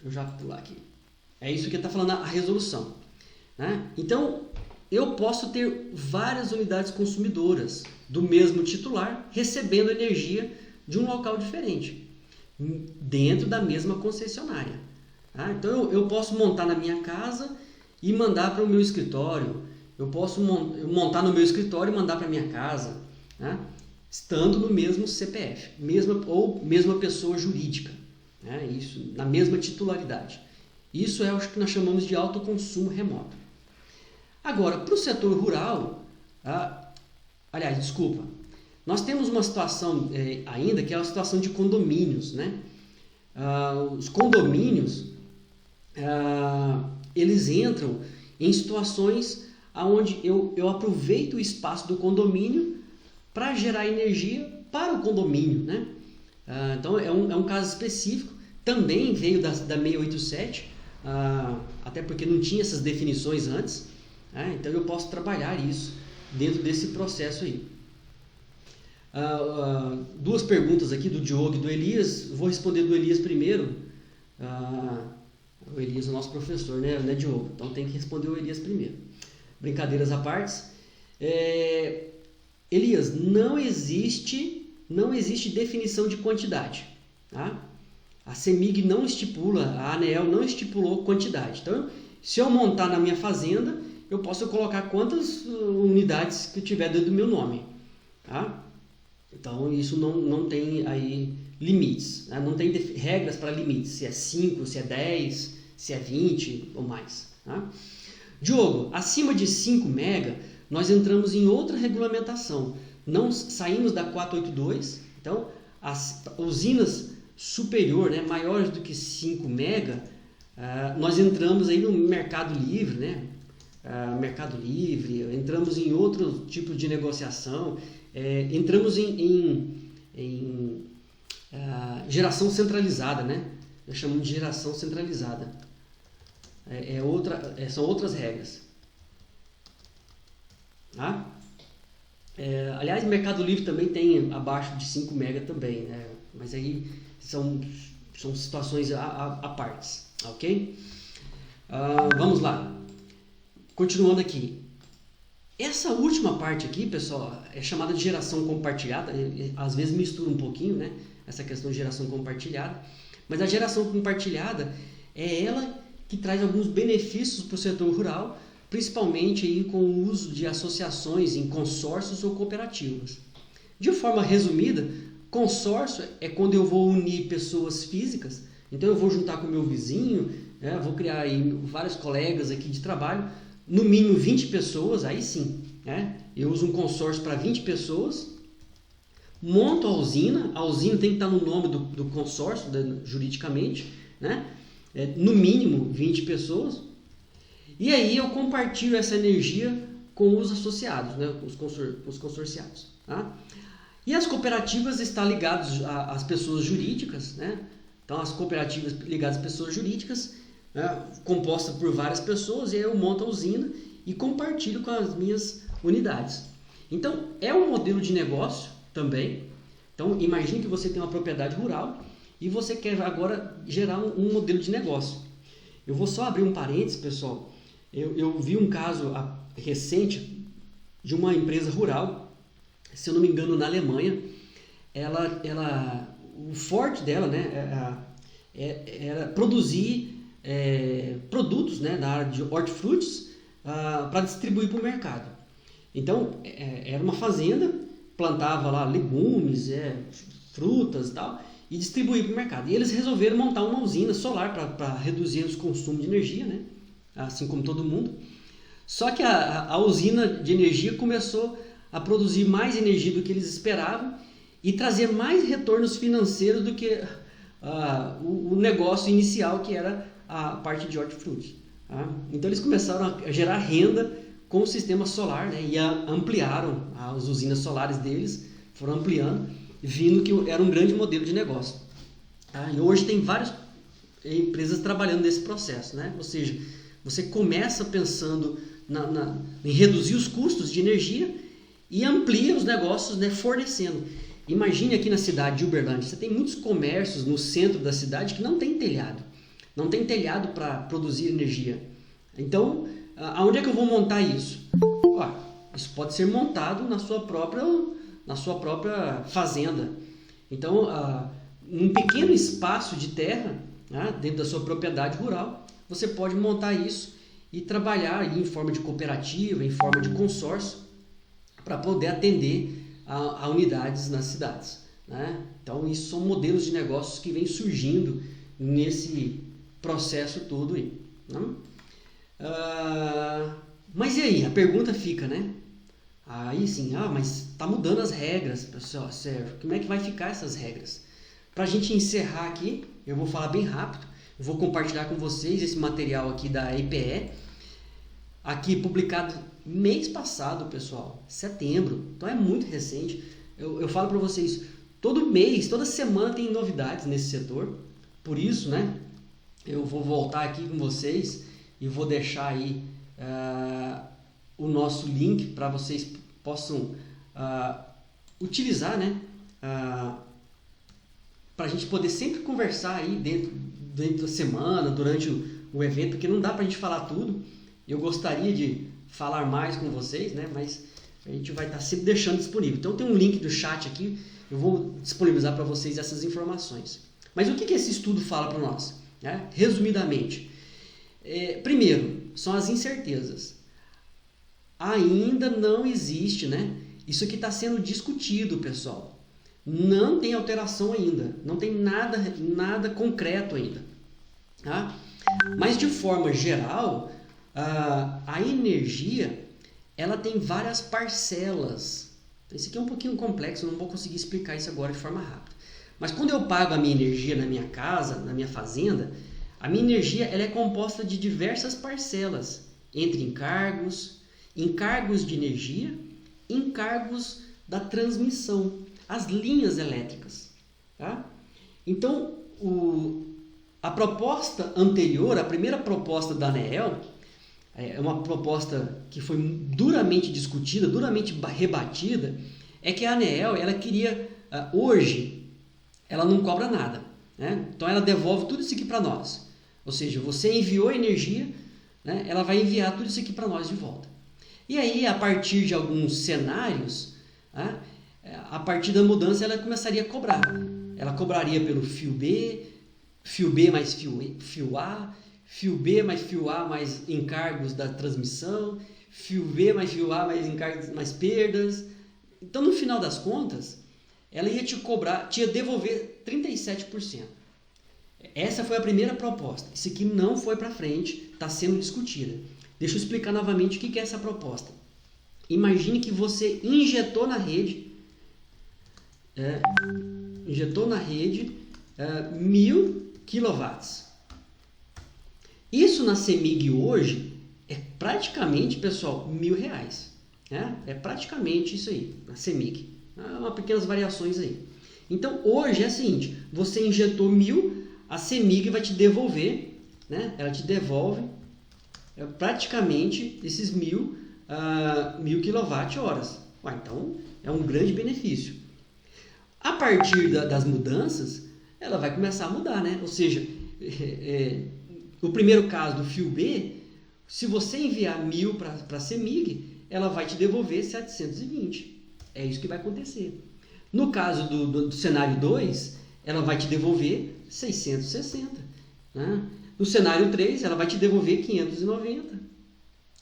deixa eu já pular aqui. É isso que está falando a resolução. Né? Então, eu posso ter várias unidades consumidoras do mesmo titular recebendo energia de um local diferente, dentro da mesma concessionária. Tá? Então eu posso montar na minha casa e mandar para o meu escritório. Eu posso montar no meu escritório e mandar para a minha casa. Tá? estando no mesmo CPF, mesma pessoa jurídica, né? Isso, na mesma titularidade. Isso é o que nós chamamos de autoconsumo remoto. Agora, para o setor rural, nós temos uma situação ainda que é a situação de condomínios, né? Os condomínios, eles entram em situações onde eu aproveito o espaço do condomínio para gerar energia para o condomínio, né? Então é um caso específico, também veio da 687, até porque não tinha essas definições antes, né? Então eu posso trabalhar isso dentro desse processo aí. Duas perguntas aqui do Diogo e do Elias. Vou responder do Elias primeiro. O Elias é o nosso professor, né, Diogo? Então tem que responder o Elias primeiro. Brincadeiras à parte. Elias, não existe definição de quantidade, tá? A CEMIG não estipula, a ANEEL não estipulou quantidade. Então, se eu montar na minha fazenda, eu posso colocar quantas unidades que eu tiver dentro do meu nome, tá? Então, isso não tem aí limites, né? Não tem regras para limites, se é 5, se é 10, se é 20 ou mais, tá? Diogo, acima de 5 mega, nós entramos em outra regulamentação. Não saímos da 482, então as usinas superior, né, maiores do que 5 mega, nós entramos aí no Mercado Livre, né? Mercado Livre, entramos em outro tipo de negociação, entramos em geração centralizada, né? Nós chamamos de geração centralizada. São outras regras. Tá? Aliás, Mercado Livre também tem abaixo de 5 mega também, né? Mas aí são situações à parte, ok? Vamos lá. Continuando aqui. Essa última parte aqui, pessoal, é chamada de geração compartilhada. Às vezes mistura um pouquinho, né? Essa questão de geração compartilhada. Mas a geração compartilhada é ela que traz alguns benefícios para o setor rural, principalmente aí com o uso de associações em consórcios ou cooperativas. De forma resumida, consórcio é quando eu vou unir pessoas físicas, então eu vou juntar com o meu vizinho, né, vou criar aí vários colegas aqui de trabalho, no mínimo 20 pessoas, aí sim, né, eu uso um consórcio para 20 pessoas, monto a usina tem que estar no nome do consórcio, juridicamente, né, no mínimo 20 pessoas, e aí eu compartilho essa energia com os associados, né, os consorciados. Tá? E as cooperativas estão ligadas às pessoas jurídicas, né? Então as cooperativas ligadas às pessoas jurídicas, né, compostas por várias pessoas, e aí eu monto a usina e compartilho com as minhas unidades. Então é um modelo de negócio também. Então imagine que você tem uma propriedade rural e você quer agora gerar um modelo de negócio. Eu vou só abrir um parênteses, pessoal. Eu vi um caso recente de uma empresa rural, se eu não me engano, na Alemanha. O forte dela, né, era produzir produtos, né, na área de hortifrutis para distribuir para o mercado. Então, era uma fazenda, plantava lá legumes, frutas e tal, e distribuía para o mercado. E eles resolveram montar uma usina solar para reduzir os consumos de energia, né? Assim como todo mundo. Só que a usina de energia começou a produzir mais energia do que eles esperavam e trazer mais retornos financeiros do que o negócio inicial, que era a parte de hortifruti. Tá? Então eles começaram a gerar renda com o sistema solar, né? E ampliaram as usinas solares deles, foram ampliando, vindo que era um grande modelo de negócio. Tá? E hoje tem várias empresas trabalhando nesse processo, né? Ou seja, você começa pensando em reduzir os custos de energia e amplia os negócios, né, fornecendo. Imagine aqui na cidade de Uberlândia, você tem muitos comércios no centro da cidade que não tem telhado. Não tem telhado para produzir energia. Então, aonde é que eu vou montar isso? Isso pode ser montado na sua própria fazenda. Então, num pequeno espaço de terra, né, dentro da sua propriedade rural, você pode montar isso e trabalhar aí em forma de cooperativa, em forma de consórcio, para poder atender a unidades nas cidades, né? Então, isso são modelos de negócios que vêm surgindo nesse processo todo aí, né? Mas e aí? A pergunta fica, né? Aí sim, mas está mudando as regras, pessoal, Sérgio. Como é que vai ficar essas regras? Para a gente encerrar aqui, eu vou falar bem rápido. Eu vou compartilhar com vocês esse material aqui da EPE, aqui publicado mês passado, pessoal, setembro. Então é muito recente. Eu falo para vocês, todo mês, toda semana tem novidades nesse setor. Por isso, né, eu vou voltar aqui com vocês e vou deixar aí o nosso link para vocês possam utilizar, né, para a gente poder sempre conversar aí dentro da semana, durante o evento, porque não dá para a gente falar tudo. Eu gostaria de falar mais com vocês, né, mas a gente vai estar sempre deixando disponível. Então tem um link do chat aqui, eu vou disponibilizar para vocês essas informações. Mas o que esse estudo fala para nós? Né? Resumidamente, primeiro, são as incertezas. Ainda não existe, né? Isso aqui está sendo discutido, pessoal. Não tem alteração ainda, não tem nada concreto ainda. Tá? Mas de forma geral, a energia, ela tem várias parcelas. Então, isso aqui é um pouquinho complexo, eu não vou conseguir explicar isso agora de forma rápida. Mas quando eu pago a minha energia na minha casa, na minha fazenda, a minha energia ela é composta de diversas parcelas, entre encargos de energia, encargos da transmissão, as linhas elétricas. Tá? Então, a proposta anterior, a primeira proposta da ANEEL, é uma proposta que foi duramente discutida, duramente rebatida, é que a ANEEL ela queria, hoje, ela não cobra nada, né? Então ela devolve tudo isso aqui para nós. Ou seja, você enviou energia, né? Ela vai enviar tudo isso aqui para nós de volta. E aí, a partir de alguns cenários, né? A partir da mudança, ela começaria a cobrar. Ela cobraria pelo fio B mais fio A, fio B mais fio A mais encargos da transmissão, fio B mais fio A mais encargos mais perdas. Então, no final das contas, ela ia te devolver 37%. Essa foi a primeira proposta. Isso aqui não foi para frente, está sendo discutida. Deixa eu explicar novamente o que é essa proposta. Imagine que você injetou na rede 1.000 kW. Isso na CEMIG hoje é praticamente, pessoal, R$1.000. Né? É praticamente isso aí, na CEMIG. Há pequenas variações aí. Então, hoje é o seguinte, você injetou 1.000, a CEMIG vai te devolver, né? Ela te devolve praticamente esses 1.000 kWh. Então, é um grande benefício. A partir das mudanças, ela vai começar a mudar, né? Ou seja, no primeiro caso do fio B, se você enviar 1.000 para a CEMIG, ela vai te devolver 720. É isso que vai acontecer. No caso do cenário 2, ela vai te devolver 660. Né? No cenário 3, ela vai te devolver 590.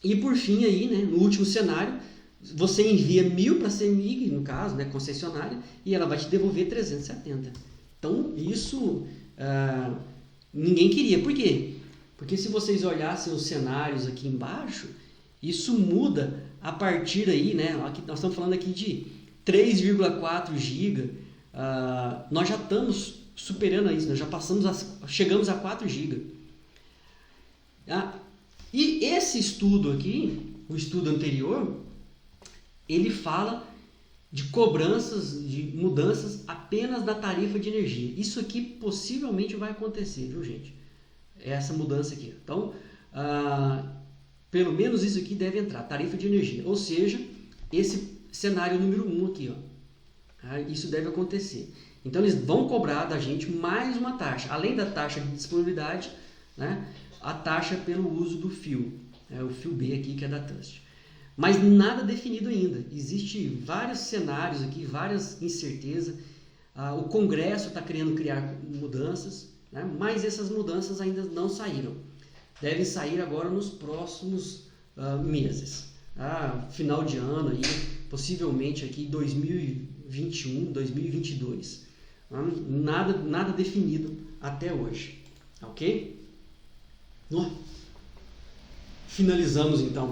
E por fim, aí, né, no último cenário, você envia 1.000 para a CEMIG, no caso, né, concessionária, e ela vai te devolver 370. Então, isso ninguém queria. Por quê? Porque se vocês olhassem os cenários aqui embaixo, isso muda a partir aí, né? Aqui, nós estamos falando aqui de 3,4 GB. Nós já estamos superando isso, nós já chegamos a 4 GB. E esse estudo aqui, o estudo anterior, ele fala de cobranças, de mudanças apenas da tarifa de energia. Isso aqui possivelmente vai acontecer, viu, gente? Essa mudança aqui. Então, pelo menos isso aqui deve entrar, tarifa de energia. Ou seja, esse cenário número 1 aqui, ó. Isso deve acontecer. Então, eles vão cobrar da gente mais uma taxa. Além da taxa de disponibilidade, né, a taxa pelo uso do fio. O fio B aqui, que é da Trust. Mas nada definido ainda. Existem vários cenários aqui, várias incertezas. O Congresso está querendo criar mudanças, né? Mas essas mudanças ainda não saíram. Devem sair agora nos próximos meses. Final de ano, aí, possivelmente aqui 2021, 2022. Nada definido até hoje, ok? Finalizamos então.